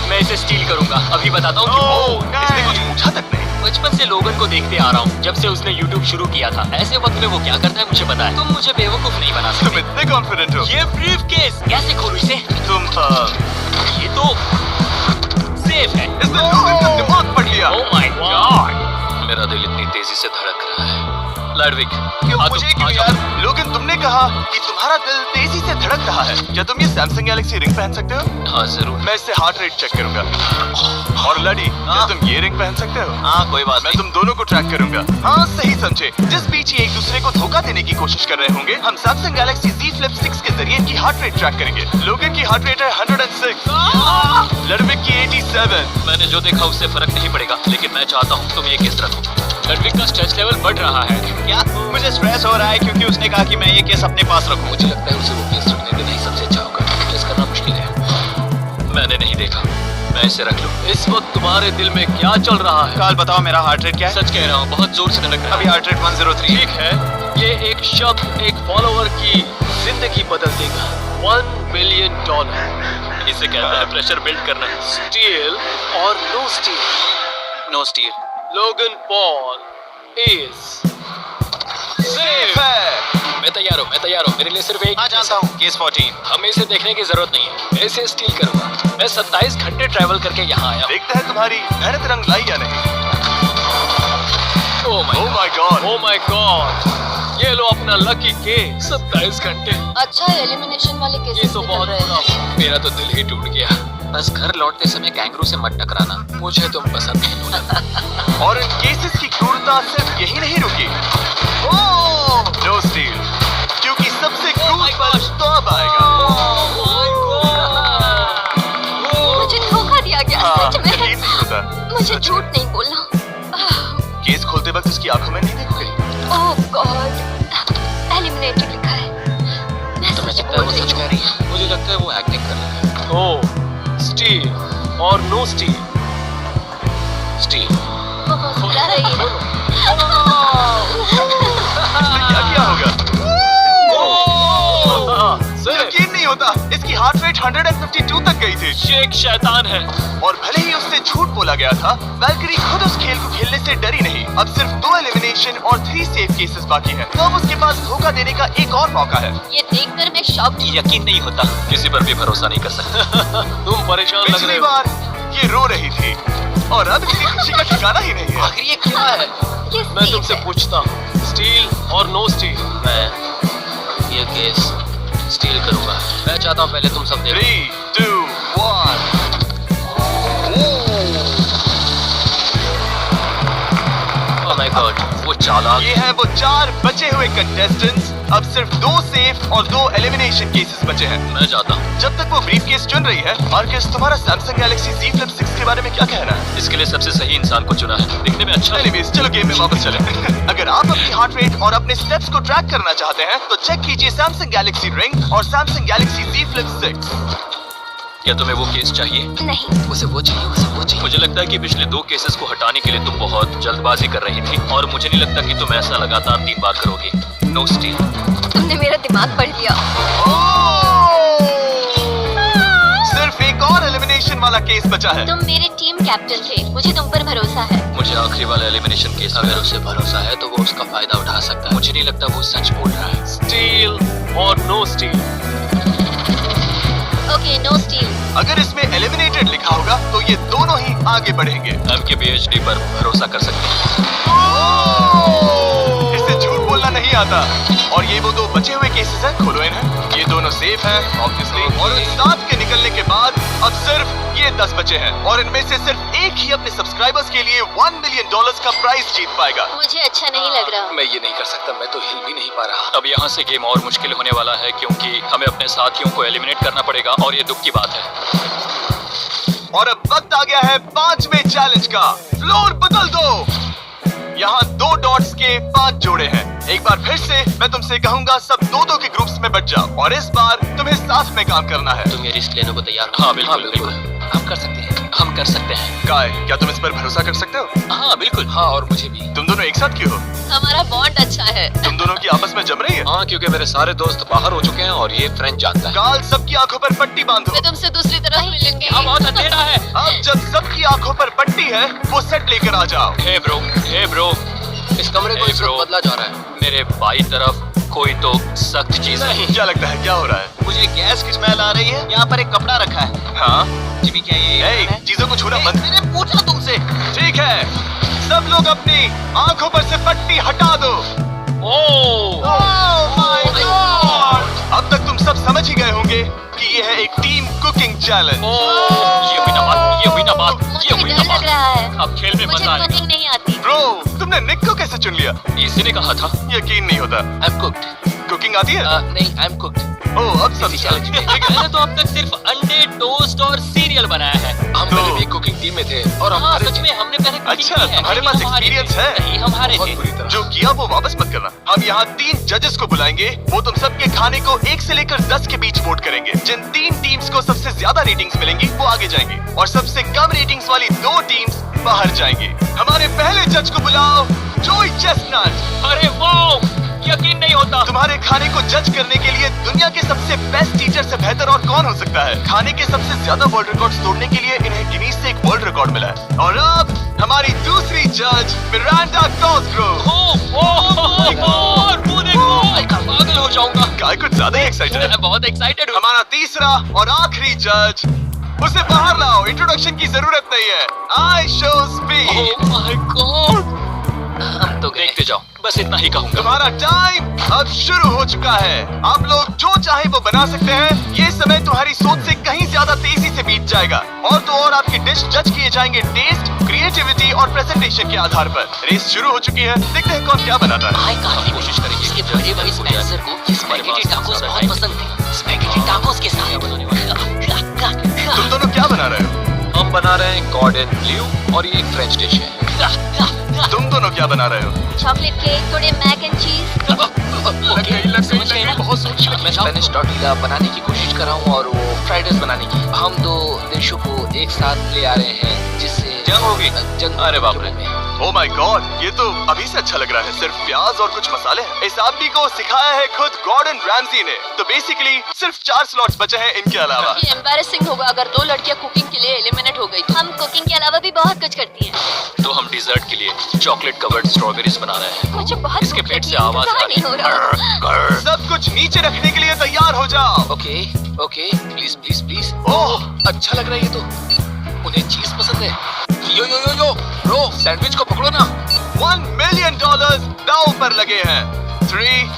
Speaker 3: मैं इसे स्टील करूंगा, अभी बताता हूँ क्यों।
Speaker 1: इसने कुछ पूछा तक नहीं।
Speaker 3: बचपन से लोगन को देखते आ रहा हूँ, जब से उसने YouTube शुरू किया था। ऐसे वक्त में वो क्या करता है मुझे पता है। तुम मुझे बेवकूफ नहीं बना
Speaker 1: तुम
Speaker 3: सकते।
Speaker 1: इतने कॉन्फिडेंट हो?
Speaker 3: ये ब्रीफकेस कैसे खोलूं इसे?
Speaker 1: तुम
Speaker 3: ये तो सेफ है।
Speaker 1: इसने लोगन का दिमाग पढ़ लिया।
Speaker 3: ओह माय गॉड, मेरा दिल इतनी तेजी से धड़क रहा है। लडविक,
Speaker 1: क्यों मुझे क्यों यार? लोगन, तुमने कहा कि तुम्हारा दिल तेजी से धड़क रहा है। क्या तुम ये सैमसंग गैलेक्सी रिंग पहन सकते हो?
Speaker 3: हाँ जरूर।
Speaker 1: मैं इससे हार्ट रेट चेक करूंगा। और लड़ी, क्या तुम ये रिंग पहन सकते हो?
Speaker 5: हाँ, कोई बात
Speaker 1: मैं
Speaker 5: नहीं।
Speaker 1: तुम दोनों को ट्रैक करूंगा। हाँ, सही समझे। जिस बीच ये एक दूसरे को धोखा देने की कोशिश कर रहे होंगे, हम सैमसंग गैलेक्सी Z Flip 6 के जरिए इनकी हार्ट रेट ट्रैक करेंगे। लोगन की हार्ट रेट है 106, लडविक की 87।
Speaker 3: मैंने जो देखा उससे फर्क नहीं पड़ेगा, लेकिन मैं चाहता हूँ तुम ये केस रखो। लडविक का स्ट्रेस लेवल बढ़ रहा है।
Speaker 5: क्या? मुझे स्ट्रेस हो रहा है क्योंकि उसने कहा कि मैं ये केस अपने पास रखूं।
Speaker 3: मुझे लगता है उसे वो केस रखने देना ही सबसे अच्छा होगा। केस करना मुश्किल है। मैंने नहीं देखा, मैं इसे रख लूं। इस वक्त तुम्हारे दिल में क्या चल रहा है?
Speaker 5: काल, बताओ मेरा हार्ट रेट क्या है?
Speaker 3: सच कह रहा हूँ, बहुत जोर से धड़क रहा है।
Speaker 5: अभी हार्ट रेट 103।
Speaker 3: ठीक है, ये एक शब्द एक फॉलोअर की जिंदगी बदल देगा। $1 मिलियन। इसे कहते हैं प्रेशर बिल्ड करना। स्टील और no steal.
Speaker 5: No steal.
Speaker 3: Logan Paul is safe है। मैं तैयार हूँ, मेरे लिए सिर्फ एक।
Speaker 5: हाँ, जानता हूँ। केस 14।
Speaker 3: हमें इसे देखने की जरूरत नहीं है, मैं इसे स्टील करूंगा। मैं 27 घंटे ट्रैवल करके यहाँ आया हूँ।
Speaker 1: देखते हैं तुम्हारी मेहनत रंग लाई या नहीं।
Speaker 3: Oh
Speaker 1: my God,
Speaker 3: oh my God, ये लो अपना लकी केस। 27 घंटे,
Speaker 4: अच्छा एलिमिनेशन वाले
Speaker 3: ये
Speaker 4: केसेस
Speaker 3: तो
Speaker 4: निकल
Speaker 3: बहुत
Speaker 4: रहे
Speaker 3: बुरा
Speaker 4: हैं।
Speaker 3: हुआ। मेरा तो दिल ही टूट गया। बस घर लौटते समय गैंगरू से मत टकराना, मुझे तुम पसंद नहीं हो।
Speaker 1: और इन केसेस की क्रूरता सिर्फ यही नहीं रुकी। ओह, नो स्टील, क्योंकि सबसे क्रूर पल तो अब आएगा।
Speaker 4: मुझे धोखा दिया गया, सच में।
Speaker 1: यकीन नहीं होता।
Speaker 4: मुझे झूठ नहीं बोलना।
Speaker 1: केस खोलते वक्त उसकी आंखों में नहीं देखोगे।
Speaker 4: ओह गॉड, एलिमिनेटेड लिखा है। मैं
Speaker 3: तुम्हें
Speaker 4: सच
Speaker 3: लगता है
Speaker 4: बोल
Speaker 3: वो
Speaker 4: रही
Speaker 3: सच
Speaker 4: हूँ।
Speaker 3: कह रही है? मुझे लगता है वो एक्टिंग कर रही है। ओह, स्टील और नो स्टील। स्टील।
Speaker 4: हो रही है।
Speaker 1: इसने क्या किया होगा? यकीन नहीं होता, इसकी हार्ट रेट 152 तक गई थी।
Speaker 3: ये एक शैतान है।
Speaker 1: और भले ही उससे झूठ बोला गया था, वैल्करी खुद उस खेल को खेलने से डरी नहीं। अब सिर्फ 2 एलिमिनेशन और 3 सेफ केसेस बाकी हैं। तो अब उसके पास धोखा देने का एक और मौका है।
Speaker 4: ये देखकर मैं शॉक हूँ।
Speaker 3: यकीन नहीं होता, किसी पर भी भरोसा नहीं कर सकता। तुम परेशान लग रहे
Speaker 1: पिछली
Speaker 3: हो।
Speaker 1: बार ये रो रही थी और अब इसकी खुशी का ठिकाना ही नहीं है।
Speaker 3: आखिर ये क्या है?
Speaker 4: ये
Speaker 3: मैं
Speaker 4: स्टील
Speaker 3: तुमसे
Speaker 4: है।
Speaker 3: पूछता हूँ, स्टील और नो स्टील। मैं ये केस स्टील करूंगा। मैं चाहता हूँ पहले तुम सब देखो।
Speaker 1: 3, 2, 1।
Speaker 3: ओह माय गॉड, वो चालाक।
Speaker 1: ये है वो 4 बचे हुए कंटेस्टेंट्स। अब सिर्फ 2 सेफ और 2 एलिमिनेशन केसेस बचे हैं।
Speaker 3: मैं चाहता हूँ
Speaker 1: जब तक वो ब्रीफकेस चुन रही है, मार्कस, तुम्हारा सैमसंग गैलेक्सी Z Flip 6 के बारे में क्या कहना है?
Speaker 3: इसके लिए सबसे सही इंसान को चुना है। दिखने में अच्छा है।
Speaker 1: एनीवेज, चलो गेम में वापस चलें। अगर आप अपनी हार्ट रेट और अपने स्टेप्स को ट्रैक करना चाहते हैं, तो चेक कीजिए सैमसंग गैलेक्सी रिंग और सैमसंग गैलेक्सी Z Flip 6।
Speaker 3: क्या तुम्हें वो केस चाहिए?
Speaker 4: नहीं,
Speaker 3: उसे वो चाहिए। मुझे लगता है कि पिछले 2 केसेस को हटाने के लिए तुम बहुत जल्दबाजी कर रही थी, और मुझे नहीं लगता कि तुम ऐसा लगातार 3 बार करोगी। No steal.
Speaker 4: तुमने मेरा दिमाग पढ़ लिया।
Speaker 1: सिर्फ एक और एलिमिनेशन वाला केस बचा है।
Speaker 4: तुम मेरे टीम कैप्टन थे, मुझे तुम पर भरोसा है।
Speaker 3: मुझे आखिरी वाला एलिमिनेशन केस, अगर उसे भरोसा है तो वो उसका फायदा उठा सकता है। मुझे नहीं लगता वो सच बोल रहा है। स्टील और no steal.
Speaker 4: Okay, no steal.
Speaker 1: अगर इसमें एलिमिनेटेड लिखा होगा तो ये दोनों ही आगे बढ़ेंगे।
Speaker 3: आपके PhD पर भरोसा कर सकते हैं।
Speaker 1: इसे झूठ बोलना नहीं आता। और ये वो 2 बचे हुए केसेस हैं, खोलो इन्हें। ये दोनों सेफ हैं ऑब्वियसली। और उन 7 के निकलने के बाद अब सिर्फ ये 10 बचे हैं, और इनमें से सिर्फ एक ही अपने सब्सक्राइबर्स के लिए $1 मिलियन का प्राइज जीत पाएगा।
Speaker 4: मुझे अच्छा नहीं लग रहा।
Speaker 3: मैं ये नहीं कर सकता, मैं तो हिल भी नहीं पा रहा। अब यहाँ से गेम और मुश्किल होने वाला है, क्योंकि हमें अपने साथियों को एलिमिनेट करना पड़ेगा, और ये दुख की बात है।
Speaker 1: और अब वक्त आ गया है 5वें चैलेंज का। फ्लोर बदल दो। यहाँ 2 डॉट्स के 5 जोड़े हैं। एक बार फिर से मैं तुमसे कहूंगा, सब 2-2 के ग्रुप्स में बट जाओ, और इस बार तुम्हें साथ में काम करना है।
Speaker 3: तुम ये रिस्क लेने को तैयार हो? हाँ बिल्कुल बिल्कुल, हम कर सकते हैं। हम कर सकते हैं।
Speaker 1: काय, क्या तुम इस पर भरोसा कर सकते हो?
Speaker 3: हाँ बिल्कुल। हाँ, और मुझे भी।
Speaker 1: तुम दोनों एक साथ क्यों हो?
Speaker 4: हमारा बॉन्ड अच्छा है।
Speaker 1: तुम दोनों की आपस में जम रही है?
Speaker 3: हाँ, क्योंकि मेरे सारे दोस्त बाहर हो चुके हैं और ये फ्रेंच जानता है।
Speaker 1: काल, सबकी आंखों पर पट्टी बांधो।
Speaker 4: मैं तुमसे दूसरी तरफ मिलूंगी।
Speaker 3: अब बहुत अंधेरा है।
Speaker 1: अब जब सबकी आंखों पर पट्टी है, वो सेट लेकर आ जाओ।
Speaker 3: हे ब्रो, इस कमरे को इस वक्त बदला जा रहा है। मेरे बाई तरफ कोई तो सख्त चीज है।
Speaker 1: क्या लगता है क्या हो रहा है?
Speaker 5: मुझे गैस की स्मेल आ रही है। यहाँ पर एक कपड़ा रखा है।
Speaker 1: हाँ,
Speaker 5: जिमी, क्या ये है?
Speaker 1: चीजों को छूना बंद।
Speaker 5: मैंने पूछा तुमसे।
Speaker 1: ठीक है, सब लोग अपनी आंखों पर से पट्टी हटा दो। अब तक तुम सब समझ ही गए होंगे कि ये है एक टीम कुकिंग चैलेंज।
Speaker 3: ये हुई ना बात।
Speaker 4: मुझे डर लग रहा है।
Speaker 3: अब खेल में
Speaker 4: मुझे
Speaker 3: मजा आएगा।
Speaker 4: कुकिंग नहीं आती।
Speaker 1: ब्रो, तुमने निक को कैसे चुन लिया?
Speaker 3: इसी ने कहा था।
Speaker 1: यकीन नहीं होता।
Speaker 3: I'm cooked।
Speaker 1: कुकिंग आती है?
Speaker 3: नहीं, I'm cooked।
Speaker 1: ओह, अब समझा।
Speaker 3: मैंने तो अब तक सिर्फ अंडे, टोस्ट और सीरियल बनाया है। हम
Speaker 1: तो-
Speaker 3: पहले भी कुकिंग टीम में थे और हम सच में हमने पहले cooking
Speaker 1: अच्छा,
Speaker 3: की है।
Speaker 1: तुम्हारे
Speaker 3: लेकिन
Speaker 1: पास
Speaker 3: हम हारे
Speaker 1: experience
Speaker 3: थे।
Speaker 1: है।
Speaker 3: नहीं, हम हारे थे।
Speaker 1: जो किया वो वापस मत करना। हम यहाँ 3 जजेस को बुलाएंगे। वो तुम सबके खाने को 1 से लेकर 10 के बीच वोट करेंगे। जिन 3 टीम्स को सबसे ज्यादा रेटिंग्स मिलेंगी वो आगे जाएंगी और सबसे कम रेटिंग्स वाली 2 टीम्स बाहर जाएंगी। हमारे पहले जज को बुलाओ, जोई चेस्टनट।
Speaker 3: अरे वाह, यकीन नहीं होता।
Speaker 1: तुम्हारे खाने को जज करने के लिए दुनिया के सबसे बेस्ट टीचर से बेहतर और कौन हो सकता है? खाने के सबसे ज्यादा वर्ल्ड रिकॉर्ड्स तोड़ने के लिए इन्हें गिनीज से एक वर्ल्ड रिकॉर्ड मिला है। और अब हमारी दूसरी जज मिरांडा कॉस्ग्रोव।
Speaker 3: वो देखो, पागल हो जाऊंगा।
Speaker 1: काय कुछ ज्यादा ही एक्साइटेड है।
Speaker 3: मैं बहुत एक्साइटेड हूँ।
Speaker 1: हमारा तीसरा और आखिरी जज, उसे बाहर लाओ। इंट्रोडक्शन की जरूरत नहीं है। I show speed.
Speaker 3: Oh my God! हम तो देखते जाओ, बस इतना ही कहूंगा।
Speaker 1: तुम्हारा टाइम अब शुरू हो चुका है। आप लोग जो चाहे वो बना सकते हैं। ये समय तुम्हारी सोच से कहीं ज्यादा तेजी से बीत जाएगा। और तो और आपकी डिश जज किए जाएंगे टेस्ट, क्रिएटिविटी और प्रेजेंटेशन के आधार पर। रेस शुरू हो चुकी है। देखते हैं कौन क्या बनाता है।
Speaker 3: हम कोशिश करेंगे। इसके बड़े भाई स्पेंसर को स्पैगेटी टाकोस बहुत पसंद थे। स्पैगेटी टाकोस के साथ
Speaker 1: तुम दोनों क्या बना रहे हो?
Speaker 3: हम बना रहे हैं कॉर्डन ब्लू और ये एक फ्रेंच डिश है।
Speaker 1: तुम दोनों क्या बना रहे हो?
Speaker 4: चॉकलेट केक, थोड़े मैक एंड चीज।
Speaker 3: बहुत सोच मैं स्पेनिश टॉर्टिला बनाने की कोशिश कर रहा हूँ और वो फ्राइड राइस बनाने की। हम 2 डिशों को एक साथ ले आ रहे हैं जिससे
Speaker 1: जंग होगी।
Speaker 3: जंग। अरे बाप रे।
Speaker 1: ओह माय गॉड, ये तो अभी से अच्छा लग रहा है। सिर्फ प्याज और कुछ मसाले हैं। इस आदमी को सिखाया है खुद गॉर्डन रैमजी ने। तो बेसिकली सिर्फ 4 स्लॉट्स बचे हैं इनके अलावा।
Speaker 4: ये एम्बैरेसिंग होगा अगर 2 लड़कियां कुकिंग के लिए एलिमिनेट हो गई तो। हम कुकिंग के अलावा भी बहुत कुछ करती हैं।
Speaker 3: तो हम डिजर्ट के लिए चॉकलेट कवर्ड स्ट्रॉबेरीज बना रहे हैं।
Speaker 4: मुझे बहुत
Speaker 3: इसके
Speaker 4: भूख
Speaker 3: पेट
Speaker 4: लगी
Speaker 3: से
Speaker 4: है,
Speaker 3: आवाज आ
Speaker 4: इंतजार नहीं हो रहा।
Speaker 1: सब कुछ नीचे रखने के लिए तैयार हो जाओ।
Speaker 3: Okay, please please please.
Speaker 1: Oh,
Speaker 3: अच्छा लग रहा है ये तो। उन्हें चीज पसंद है। यो ब्रो, सैंडविच को पकड़ो ना।
Speaker 1: $1 मिलियन दांव पर लगे हैं। 3,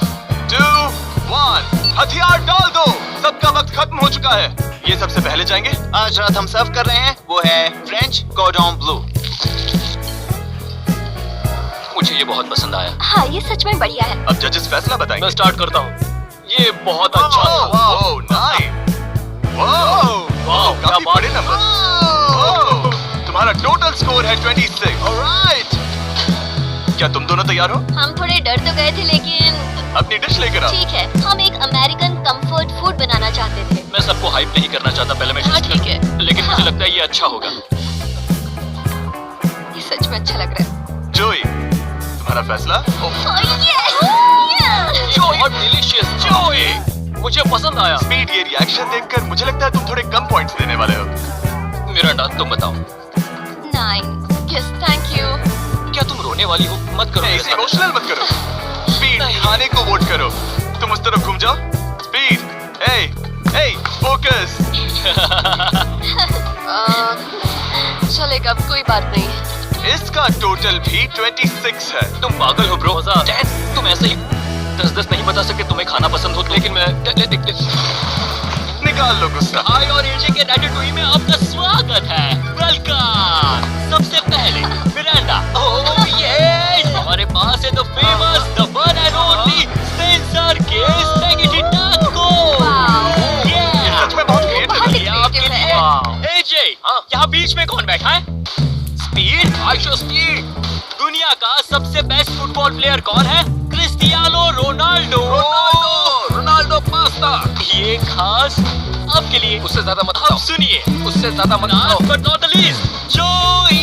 Speaker 1: 2, 1, हथियार डाल दो। सबका वक्त खत्म हो चुका है। ये सबसे पहले जाएंगे।
Speaker 5: आज रात हम सर्व कर रहे हैं वो है फ्रेंच कॉर्डन ब्लू।
Speaker 3: मुझे ये बहुत पसंद आया।
Speaker 4: हाँ, ये सच में बढ़िया है।
Speaker 1: अब जजेस फैसला बताएंगे।
Speaker 3: मैं स्टार्ट करता हूँ। ये बहुत अच्छा था।
Speaker 1: ओह, नाइस। वाह,
Speaker 3: क्या
Speaker 1: काफी
Speaker 3: बात
Speaker 1: बड़े
Speaker 3: है।
Speaker 1: नंबर। तुम्हारा टोटल स्कोर है 26। ऑलराइट, क्या तुम दोनों तैयार हो?
Speaker 4: हम थोड़े डर तो गए थे लेकिन
Speaker 1: अपनी डिश लेकर आओ।
Speaker 4: ठीक है। हम एक अमेरिकन कंफर्ट फूड बनाना चाहते थे।
Speaker 3: मैं सबको हाइप नहीं करना चाहता, पहले मैं
Speaker 4: हाँ,
Speaker 3: टेस्ट
Speaker 4: ठीक
Speaker 3: करूं।
Speaker 4: है।
Speaker 3: लेकिन मुझे लगता है ये अच्छा होगा।
Speaker 4: ये सच में अच्छा लग रहा है।
Speaker 1: जोई, तुम्हारा फैसला?
Speaker 3: बहुत डिलीशियस जोई, मुझे पसंद आया।
Speaker 1: स्पीड, ये रिएक्शन देखकर मुझे लगता है तुम थोड़े कम पॉइंट्स देने वाले हो।
Speaker 3: मिरांडा, तुम बताओ।
Speaker 4: 9। Yes, thank you.
Speaker 3: क्या तुम रोने वाली हो? मत करो
Speaker 1: ऐसे
Speaker 3: ऐसा।
Speaker 1: इमोशनल मत करो। स्पीड,
Speaker 3: नहीं।
Speaker 1: खाने को वोट करो। तुम उस तरफ घूम जाओ। स्पीड, ए, फोकस।
Speaker 4: चलेगा, कोई बात नहीं।
Speaker 1: इसका टोटल भी 26 है।
Speaker 3: तुम पागल हो ब्रो। तुम ऐसे ही 10 नहीं बता सकते तुम्हें खाना पसंद हो, लेकिन मैं
Speaker 1: निकाल लो गुस्सा।
Speaker 3: आई और एजे के रैटेटुई में आपका स्वागत है। वेलकम। सबसे पहले मिरांडा। ओह यस, हमारे पास है the famous, the one and only Spencer के स्पैगेटी टाको।
Speaker 1: सच में बहुत क्रिएटिव है।
Speaker 3: ये आपके लिए। एजे, यहाँ बीच में कौन बैठा है? Speed, I show speed. दुनिया का सबसे बेस्ट फुटबॉल प्लेयर कौन है? Cristiano Ronaldo. रोनाल्डो पास पास्ता, ये खास आपके लिए। उससे ज्यादा मत खाओ। सुनिए, उससे ज्यादा मत खाओ। बट नॉट द लीस्ट, जोई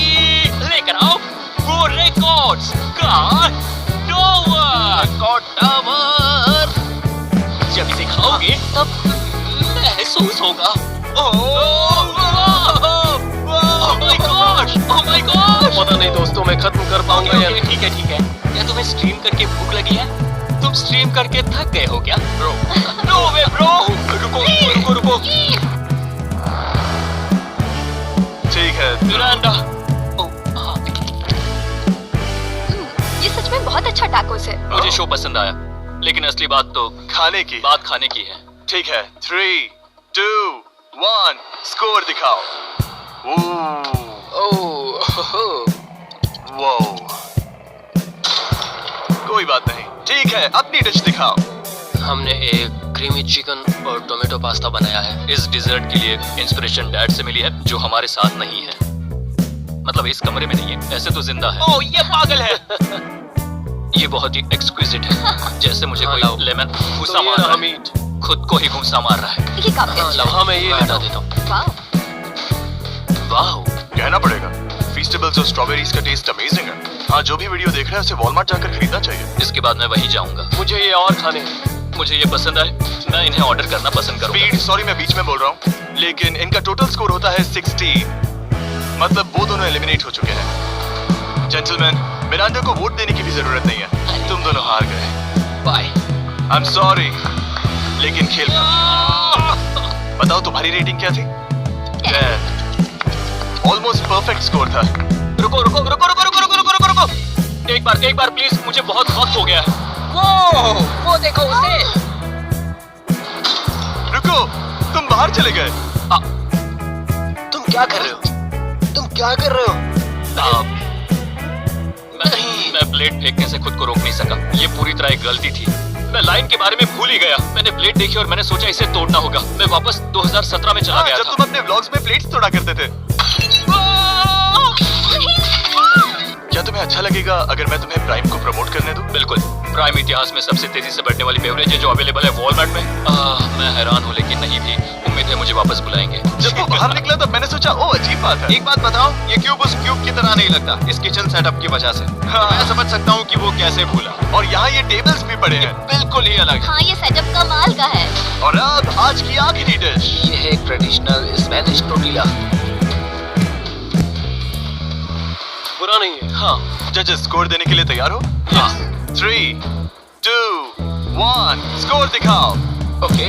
Speaker 3: लेकर आओ वो रिकॉर्ड्स का टावर। Record tower. जब इसे खाओगे तब महसूस होगा। Oh my God!
Speaker 6: पता नहीं दोस्तों, मैं खत्म कर पाऊंगा या नहीं।
Speaker 3: ठीक है। क्या तुम्हें स्ट्रीम करके भूख लगी है? तुम स्ट्रीम करके थक गए हो क्या? Bro, no way bro. रुको।
Speaker 1: ठीक है
Speaker 3: मिरांडा।
Speaker 4: ये सच में बहुत अच्छा टाकोस है।
Speaker 3: मुझे शो पसंद आया, लेकिन असली बात तो
Speaker 1: खाने की।
Speaker 3: बात खाने की है।
Speaker 1: ठीक है, 3, 2, 1 स्कोर दिखाओ। वो कोई बात नहीं। ठीक है, अपनी डिश दिखाओ।
Speaker 6: हमने एक क्रीमी चिकन और टोमेटो पास्ता बनाया है।
Speaker 3: इस डिजर्ट के लिए इंस्पिरेशन डैड से मिली है, जो हमारे साथ नहीं है। मतलब इस कमरे में नहीं है, ऐसे तो जिंदा है।
Speaker 2: ओह, ये पागल है।
Speaker 3: ये बहुत ही एक्सक्विजिट है, जैसे मुझे कोई
Speaker 6: लाओ।
Speaker 3: लेमन घुसा मार रहा है। खुद को ही घुसा मार रहा है।
Speaker 4: ये काफी अच्छा
Speaker 6: लम्हा मैं ये हटा देता हूँ।
Speaker 4: है। वाह,
Speaker 3: वाह,
Speaker 1: कहना पड़ेगा, फीस्टेबल्स और स्ट्रॉबेरीज का टेस्ट अमेजिंग है। हाँ, जो भी वीडियो देख रहा है उसे वॉलमार्ट जाकर खरीदना चाहिए।
Speaker 3: इसके बाद मैं वहीं जाऊंगा।
Speaker 6: मुझे ये और खाने हैं।
Speaker 3: मुझे ये पसंद आए, मैं इन्हें ऑर्डर करना पसंद करूंगा।
Speaker 1: स्पीड, सॉरी मैं बीच में बोल रहा हूँ, लेकिन इनका टोटल स्कोर होता है 16। मतलब वो दोनों एलिमिनेट हो चुके हैं। जेंटलमैन, मिरांडा को वोट देने की भी जरूरत नहीं है, तुम दोनों हार गए।
Speaker 3: बाय।
Speaker 1: आई एम सॉरी, लेकिन खेल बताओ तुम्हारी रेटिंग क्या थी? 10। ऑलमोस्ट परफेक्ट स्कोर था।
Speaker 3: रुको। एक बार प्लीज, मुझे बहुत वक्त हो गया है।
Speaker 2: वो देखो उसे।
Speaker 1: रुको, तुम बाहर चले गए।
Speaker 6: तुम क्या कर रहे हो?
Speaker 3: मैं ब्लेड फेंकने से खुद को रोक नहीं सका। ये पूरी तरह एक गलती थी। मैं लाइन के बारे में भूल ही गया। मैंने ब्लेड देखी और मैंने सोचा इसे तोड़ना होगा। मैं वापस 2017 में चला गया
Speaker 1: जब
Speaker 3: था।
Speaker 1: तुम अपने व्लॉग्स में प्लेट्स तोड़ा करते थे। क्या तुम्हें अच्छा लगेगा अगर मैं तुम्हें प्राइम को प्रमोट करने दूं?
Speaker 3: बिल्कुल। प्राइम इतिहास में सबसे तेजी से बढ़ने वाली बेवरेज है जो अवेलेबल है वॉलमार्ट में। मैं हैरान हूँ, लेकिन नहीं भी। उम्मीद है मुझे वापस बुलाएंगे।
Speaker 1: जब वो बाहर निकला तो मैंने सोचा ओ अजीब बात है।
Speaker 5: एक बात बताओ, ये क्यूब उस क्यूब की तरह नहीं लगता, इस किचन सेटअप की वजह से। मैं समझ सकता हूँ कि वो कैसे भूला।
Speaker 1: और यहाँ ये टेबल्स भी पड़े हैं।
Speaker 5: बिल्कुल ही अलग है।
Speaker 4: हाँ, ये सेटअप कमाल का है।
Speaker 1: और अब आज की आखिरी डिश।
Speaker 6: ये है एक ट्रेडिशनल स्पेनिश टोर्टिला। बुरा नहीं है।
Speaker 1: हाँ, जजेस स्कोर देने के लिए तैयार हो?
Speaker 3: हाँ।
Speaker 1: 3, 2, 1 स्कोर दिखाओ।
Speaker 6: ओके।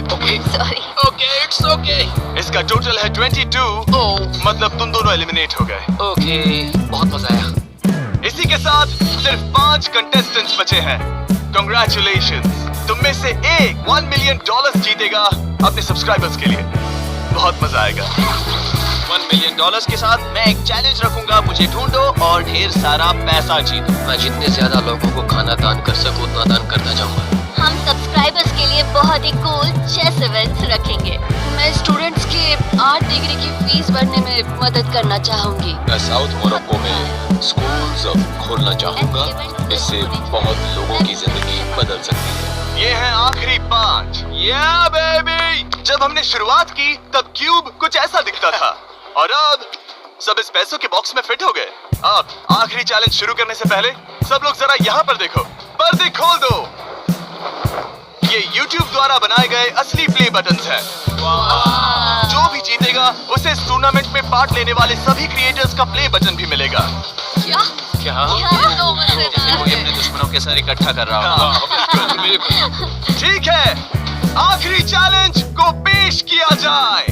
Speaker 4: सॉरी।
Speaker 3: It's okay.
Speaker 1: इसका टोटल है 22। मतलब तुम दोनों एलिमिनेट हो गए।
Speaker 6: ओके, बहुत मजा आया।
Speaker 1: इसी के साथ सिर्फ 5 कंटेस्टेंट्स बचे हैं। Congratulations! तुम में से एक $1 मिलियन जीतेगा अपने सब्सक्राइबर्स के लिए। बहुत मजा आएगा।
Speaker 5: $1 मिलियन के साथ मैं एक चैलेंज रखूंगा, मुझे ढूंढो और ढेर सारा पैसा जीतो।
Speaker 6: मैं जितने ज्यादा लोगों को खाना दान कर सकूं उतना दान करता जाऊंगा।
Speaker 4: हम सब्सक्राइबर्स के लिए बहुत ही कूल चेस इवेंट्स रखेंगे। मैं स्टूडेंट्स के 8 डिग्री की फीस भरने में मदद करना चाहूंगी।
Speaker 6: मैं साउथ मोरक्को में स्कूल्स खोलना चाहूंगा। इससे बहुत लोगों की जिंदगी बदल सकती है।
Speaker 1: ये हैं आखिरी 5। Yeah, baby! जब हमने शुरुआत की तब क्यूब कुछ ऐसा दिखता था, और अब सब इस पैसों के बॉक्स में फिट हो गए। अब आखिरी चैलेंज शुरू करने से पहले सब लोग जरा यहाँ पर देखो। पर्दे खोल दो। ये YouTube द्वारा बनाए गए असली प्ले बटन्स हैं। जो भी जीतेगा उसे इस टूर्नामेंट में पार्ट लेने वाले सभी क्रिएटर्स का प्ले बटन भी मिलेगा।
Speaker 4: क्या? तो
Speaker 5: कोई अपने दुश्मनों के साथ इकट्ठा कर रहा होगा।
Speaker 1: ठीक है, आखिरी चैलेंज को पेश किया जाए।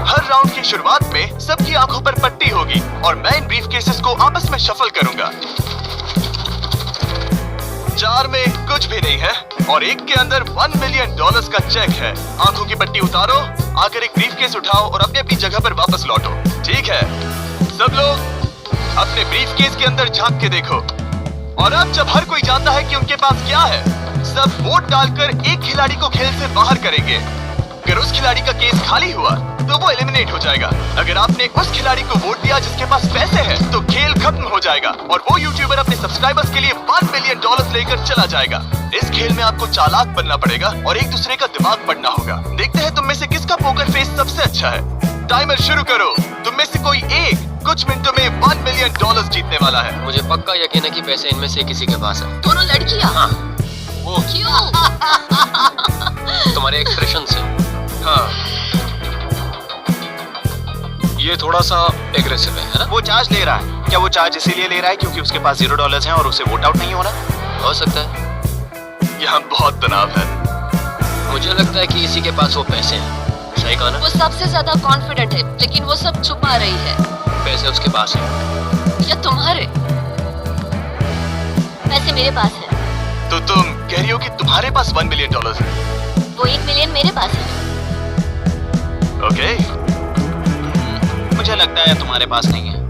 Speaker 1: हर राउंड की शुरुआत में सबकी आंखों पर पट्टी होगी और मैं इन ब्रीफ केसेस को आपस में शफल करूंगा। 4 में कुछ भी नहीं है और एक के अंदर $1 मिलियन का चेक है। आंखों की पट्टी उतारो, आकर एक ब्रीफ केस उठाओ और अपनी अपनी जगह पर वापस लौटो। ठीक है, सब लोग अपने ब्रीफ केस के अंदर झांक के देखो। और अब जब हर कोई जानता है कि उनके पास क्या है, सब वोट डालकर एक खिलाड़ी को खेल से बाहर करेंगे। अगर उस खिलाड़ी का केस खाली हुआ तो वो एलिमिनेट हो जाएगा। अगर आपने उस खिलाड़ी को वोट दिया जिसके पास पैसे हैं तो खेल खत्म हो जाएगा और वो यूट्यूबर अपने सब्सक्राइबर्स के लिए $1 मिलियन लेकर चला जाएगा। इस खेल में आपको चालाक बनना पड़ेगा और एक दूसरे का दिमाग पढ़ना होगा। देखते हैं तुम में से किसका पोकर फेस सबसे अच्छा है। टाइमर शुरू करो। तुम में से कोई एक कुछ मिनटों में $1 मिलियन जीतने वाला है।
Speaker 3: मुझे पक्का यकीन है कि पैसे इनमें से किसी के पास है।
Speaker 4: दोनों लड़कियां?
Speaker 3: हाँ। वो
Speaker 4: क्यों?
Speaker 3: तुम्हारे एक्सप्रेशन से।
Speaker 1: हाँ,
Speaker 6: ये थोड़ा सा एग्रेसिव है ना?
Speaker 5: वो चार्ज ले रहा है। क्या वो चार्ज इसीलिए ले रहा है क्योंकि उसके पास $0 है और उसे वोट आउट नहीं होना?
Speaker 3: हो सकता है।
Speaker 1: यहाँ बहुत तनाव है।
Speaker 3: मुझे लगता है कि इसी के पास वो पैसे हैं। सही कहा ना?
Speaker 4: वो सबसे ज्यादा कॉन्फिडेंट है लेकिन वो सब छुपा रही है।
Speaker 3: पैसे उसके पास हैं।
Speaker 4: या तुम्हारे? पैसे मेरे पास है।
Speaker 1: तो तुम कह रही हो कि तुम्हारे पास $1 मिलियन है?
Speaker 4: वो 1 मिलियन मेरे पास है।
Speaker 1: ओके।
Speaker 5: मुझे लगता है तुम्हारे पास नहीं है।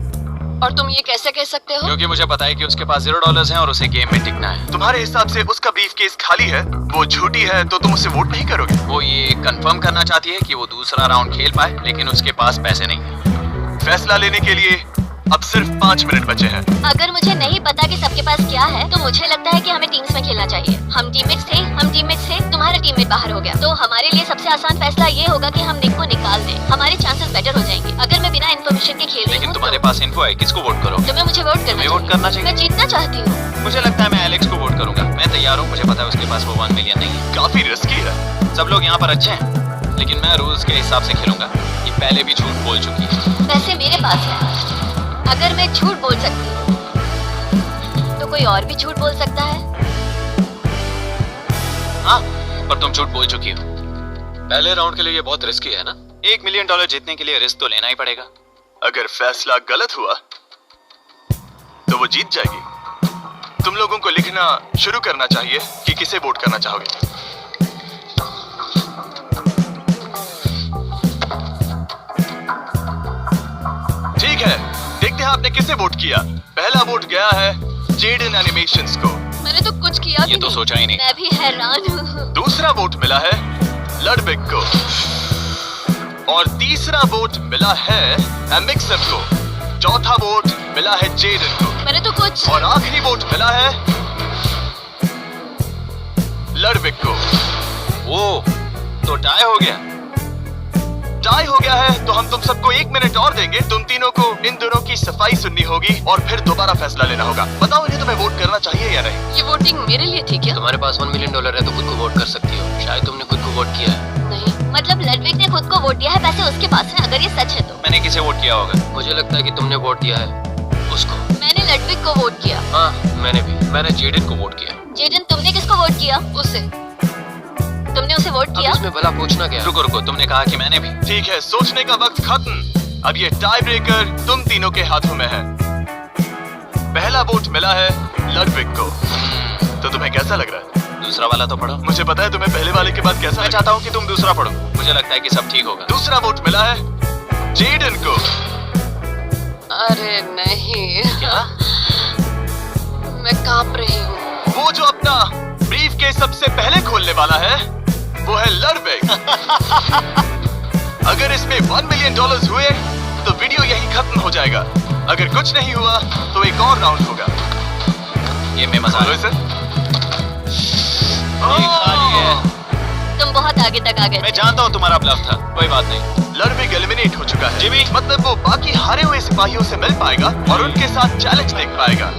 Speaker 4: और तुम ये कैसे कह सकते हो?
Speaker 5: क्योंकि मुझे पता है कि उसके पास $0 है और उसे गेम में टिकना है।
Speaker 1: तुम्हारे हिसाब से उसका ब्रीफ केस खाली है, वो झूठी है, तो तुम उसे वोट नहीं करोगे?
Speaker 5: वो ये कंफर्म करना चाहती है कि वो दूसरा राउंड खेल पाए लेकिन उसके पास पैसे नहीं है।
Speaker 1: फैसला लेने के लिए अब सिर्फ 5 मिनट बचे हैं।
Speaker 4: अगर मुझे नहीं पता कि सबके पास क्या है तो मुझे लगता है कि हमें टीम्स में खेलना चाहिए। हम टीममेट्स थे, तुम्हारा टीममेट बाहर हो गया, तो हमारे लिए सबसे आसान फैसला ये होगा कि हम निक को निकाल दें। हमारे चांसेस बेटर हो जाएंगे। अगर मैं बिना इन्फॉर्मेशन के खेल रही
Speaker 5: लेकिन
Speaker 4: हूँ
Speaker 5: तुम्हारे
Speaker 4: तो
Speaker 5: पास इन्फो है, किसको वोट करो?
Speaker 4: तुम्हें मुझे वोट करना
Speaker 5: तुम्हें वोट करना चाहिए।
Speaker 4: मैं जीतना चाहती हूँ।
Speaker 5: मुझे लगता है मैं एलेक्स को वोट करूंगा। मैं तैयार हूँ। मुझे पता है उसके पास वो 1 मिलियन नहीं है।
Speaker 1: काफी रिस्की है।
Speaker 5: सब लोग यहाँ पर अच्छे हैं लेकिन मैं रूल्स के हिसाब से खेलूंगा। ये पहले भी झूठ बोल चुकी है।
Speaker 4: पैसे मेरे पास है। अगर मैं झूठ बोल सकती हूँ तो कोई और भी झूठ बोल सकता है।
Speaker 5: हाँ, पर तुम झूठ बोल चुकी हो।
Speaker 6: पहले राउंड के लिए ये बहुत रिस्की है ना?
Speaker 5: $1 मिलियन जीतने के लिए रिस्क तो लेना ही पड़ेगा।
Speaker 1: अगर फैसला गलत हुआ तो वो जीत जाएगी। तुम लोगों को लिखना शुरू करना चाहिए कि किसे वोट करना चाहोगे। ठीक है, देखते हैं आपने किसे वोट किया। पहला वोट गया है जेडन एनिमेशंस को।
Speaker 4: मैंने तो कुछ किया
Speaker 5: ये तो सोचा ही नहीं।
Speaker 4: मैं भी हैरान हूँ।
Speaker 1: दूसरा वोट मिला है लडबिक को और तीसरा वोट मिला है एमिक्सर को। चौथा वोट मिला है जेडन को
Speaker 4: मैंने तो कुछ
Speaker 1: और आखिरी वोट मिला है लडबिक को।
Speaker 5: वो तो टाई हो गया।
Speaker 1: टाई हो गया है तो हम तुम सबको 1 मिनट और देंगे। तुम तीनों को इन दोनों की सफाई सुननी होगी और फिर दोबारा फैसला लेना होगा। बताओ इन्हें तुम्हें वोट करना चाहिए या नहीं?
Speaker 4: ये वोटिंग मेरे लिए थी क्या?
Speaker 3: तुम्हारे पास $1 मिलियन है तो खुद को वोट कर सकती हो। शायद तुमने खुद को वोट किया है।
Speaker 4: नहीं, मतलब लडविक ने खुद को वोट दिया है, पैसे उसके पास हैं। अगर ये सच है तो
Speaker 5: मैंने किसे वोट किया होगा?
Speaker 3: मुझे लगता है कि तुमने वोट दिया है उसको।
Speaker 4: मैंने लडविक को वोट किया।
Speaker 3: हाँ, मैंने भी। मैंने जेडन को वोट किया।
Speaker 4: जेडन, तुमने किसको वोट किया? उसे। तुमने उसे वोट किया?
Speaker 3: अब इसमें भला पूछना क्या?
Speaker 5: रुको रुको, तुमने कहा कि मैंने भी।
Speaker 1: ठीक है, सोचने का वक्त खत्म। अब ये टाई ब्रेकर तुम तीनों के हाथों में है। पहला वोट मिला है लडविक को। तो तुम्हें कैसा लग रहा है?
Speaker 5: दूसरा वाला तो पढ़ो।
Speaker 1: मुझे पता है तुम्हें पहले वाले के बाद कैसा
Speaker 5: मैं चाहता हूँ कि तुम दूसरा पढ़ो। मुझे लगता है कि सब ठीक होगा।
Speaker 1: दूसरा वोट मिला है जेडन को।
Speaker 4: अरे नहीं,
Speaker 5: क्या?
Speaker 4: मैं कांप रही हूँ।
Speaker 1: वो जो अपना ब्रीफ केस सबसे पहले खोलने वाला है वो है लडविक। अगर इसमें $1 मिलियन हुए तो वीडियो यहीं खत्म हो जाएगा। अगर कुछ नहीं हुआ तो एक और राउंड होगा।
Speaker 5: ये मैं मजा
Speaker 1: बोलो सर।
Speaker 5: खाली है।
Speaker 4: तुम बहुत आगे तक आ गए
Speaker 5: मैं
Speaker 4: थे।
Speaker 5: जानता हूँ तुम्हारा ब्लफ था, कोई बात नहीं।
Speaker 1: लडविक एलिमिनेट हो चुका है।
Speaker 5: जिमी।
Speaker 1: मतलब वो बाकी हारे हुए सिपाहियों से मिल पाएगा और उनके साथ चैलेंज देख पाएगा।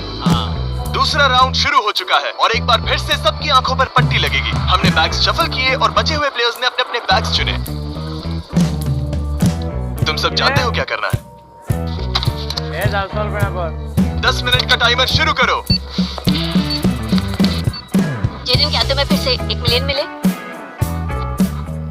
Speaker 1: दूसरा राउंड शुरू हो चुका है और एक बार फिर से सबकी आंखों पर पट्टी लगेगी। हमने बैग्स शफल किए और बचे हुए प्लेयर्स ने अपने अपने बैग्स चुने। तुम सब जानते हो क्या करना है। 10 मिनट का टाइमर शुरू करो।
Speaker 4: जेडन, क्या तुम्हें फिर से 1 मिलियन मिले?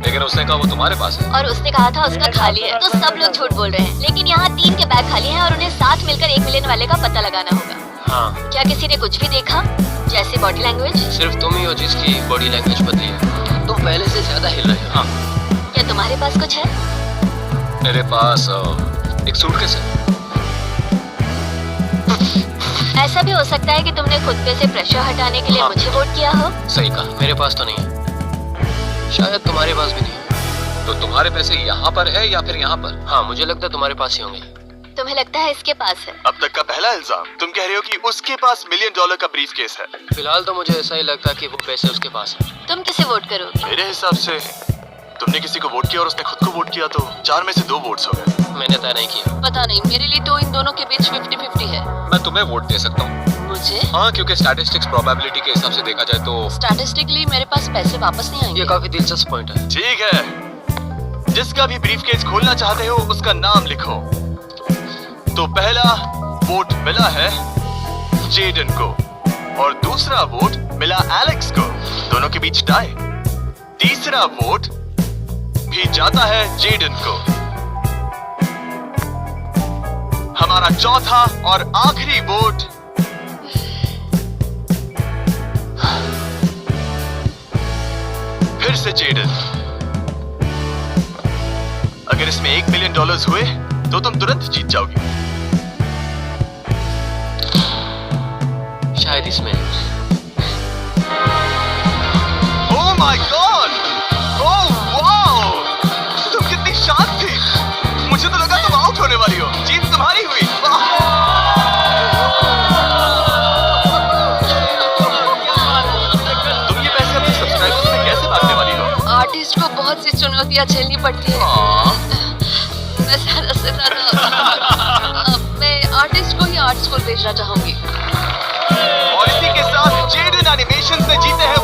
Speaker 6: लेकिन उसने कहा वो तुम्हारे पास है।
Speaker 4: और उसने कहा था उसका खाली है, तो सब लोग झूठ बोल रहे हैं। लेकिन यहाँ 3 के बैग खाली हैं और उन्हें साथ मिलकर 1 मिलियन वाले का पता लगाना होगा।
Speaker 3: हाँ।
Speaker 4: क्या किसी ने कुछ भी देखा, जैसे बॉडी लैंग्वेज?
Speaker 3: सिर्फ तुम ही हो जिसकी बॉडी लैंग्वेज बदली है। तुम पहले से ज्यादा हिल रहे हो। हाँ।
Speaker 4: क्या तुम्हारे पास कुछ है?
Speaker 6: मेरे पास एक सूटकेस है।
Speaker 4: ऐसा भी हो सकता है कि तुमने खुद पे से प्रेशर हटाने के लिए
Speaker 3: हाँ।
Speaker 4: मुझे वोट किया हो।
Speaker 3: सही कहा। मेरे पास तो नहीं है। शायद तुम्हारे पास भी नहीं है।
Speaker 6: तो तुम्हारे पैसे यहाँ पर है या फिर यहाँ पर?
Speaker 3: हाँ, मुझे लगता है तुम्हारे पास ही होंगे।
Speaker 4: तुम्हें लगता है इसके पास है?
Speaker 1: अब तक का पहला इल्जाम। तुम कह रहे हो कि उसके पास $1 मिलियन का ब्रीफ केस है।
Speaker 3: फिलहाल तो मुझे ऐसा ही लगता है कि वो पैसे उसके पास है।
Speaker 4: तुम किसे वोट करोगे?
Speaker 1: मेरे हिसाब से तुमने किसी को वोट किया और उसने खुद को वोट किया, तो 4 में से 2 वोट्स हो गए।
Speaker 3: मैंने तय नहीं किया।
Speaker 4: पता नहीं, मेरे लिए तो इन दोनों के बीच 50-50 है।
Speaker 6: मैं तुम्हें वोट दे सकता हूँ।
Speaker 4: मुझे?
Speaker 6: हाँ, क्योंकि स्टैटिस्टिक्स प्रोबेबिलिटी के हिसाब से देखा जाए तो
Speaker 4: स्टैटिस्टिकली मेरे पास पैसे वापस नहीं आएंगे।
Speaker 3: ये काफी दिलचस्प पॉइंट है।
Speaker 1: ठीक है, जिसका भी ब्रीफ केस खोलना चाहते हो उसका नाम लिखो। तो पहला वोट मिला है जेडन को और दूसरा वोट मिला एलेक्स को। दोनों के बीच टाई। तीसरा वोट भी जाता है जेडन को। हमारा चौथा और आखिरी वोट फिर से जेडन। अगर इसमें $1 मिलियन हुए तो तुम तुरंत जीत जाओगे।
Speaker 3: शायद इसमें।
Speaker 1: Oh my God! Oh wow! तुम कितनी शांत थी। मुझे तो लगा तुम आउट होने वाली हो। जीत तुम्हारी हुई। वाह! तुम ये पैसे अपने सब्सक्राइबर्स में कैसे बांटने वाली हो?
Speaker 4: आर्टिस्ट को बहुत सी चुनौतियां झेलनी पड़ती है। मैं ज्यादा से ज्यादा मैं आर्टिस्ट को ही आर्ट स्कूल भेजना चाहूंगी।
Speaker 1: और इसी के साथ जेडन एनिमेशन से जीते हैं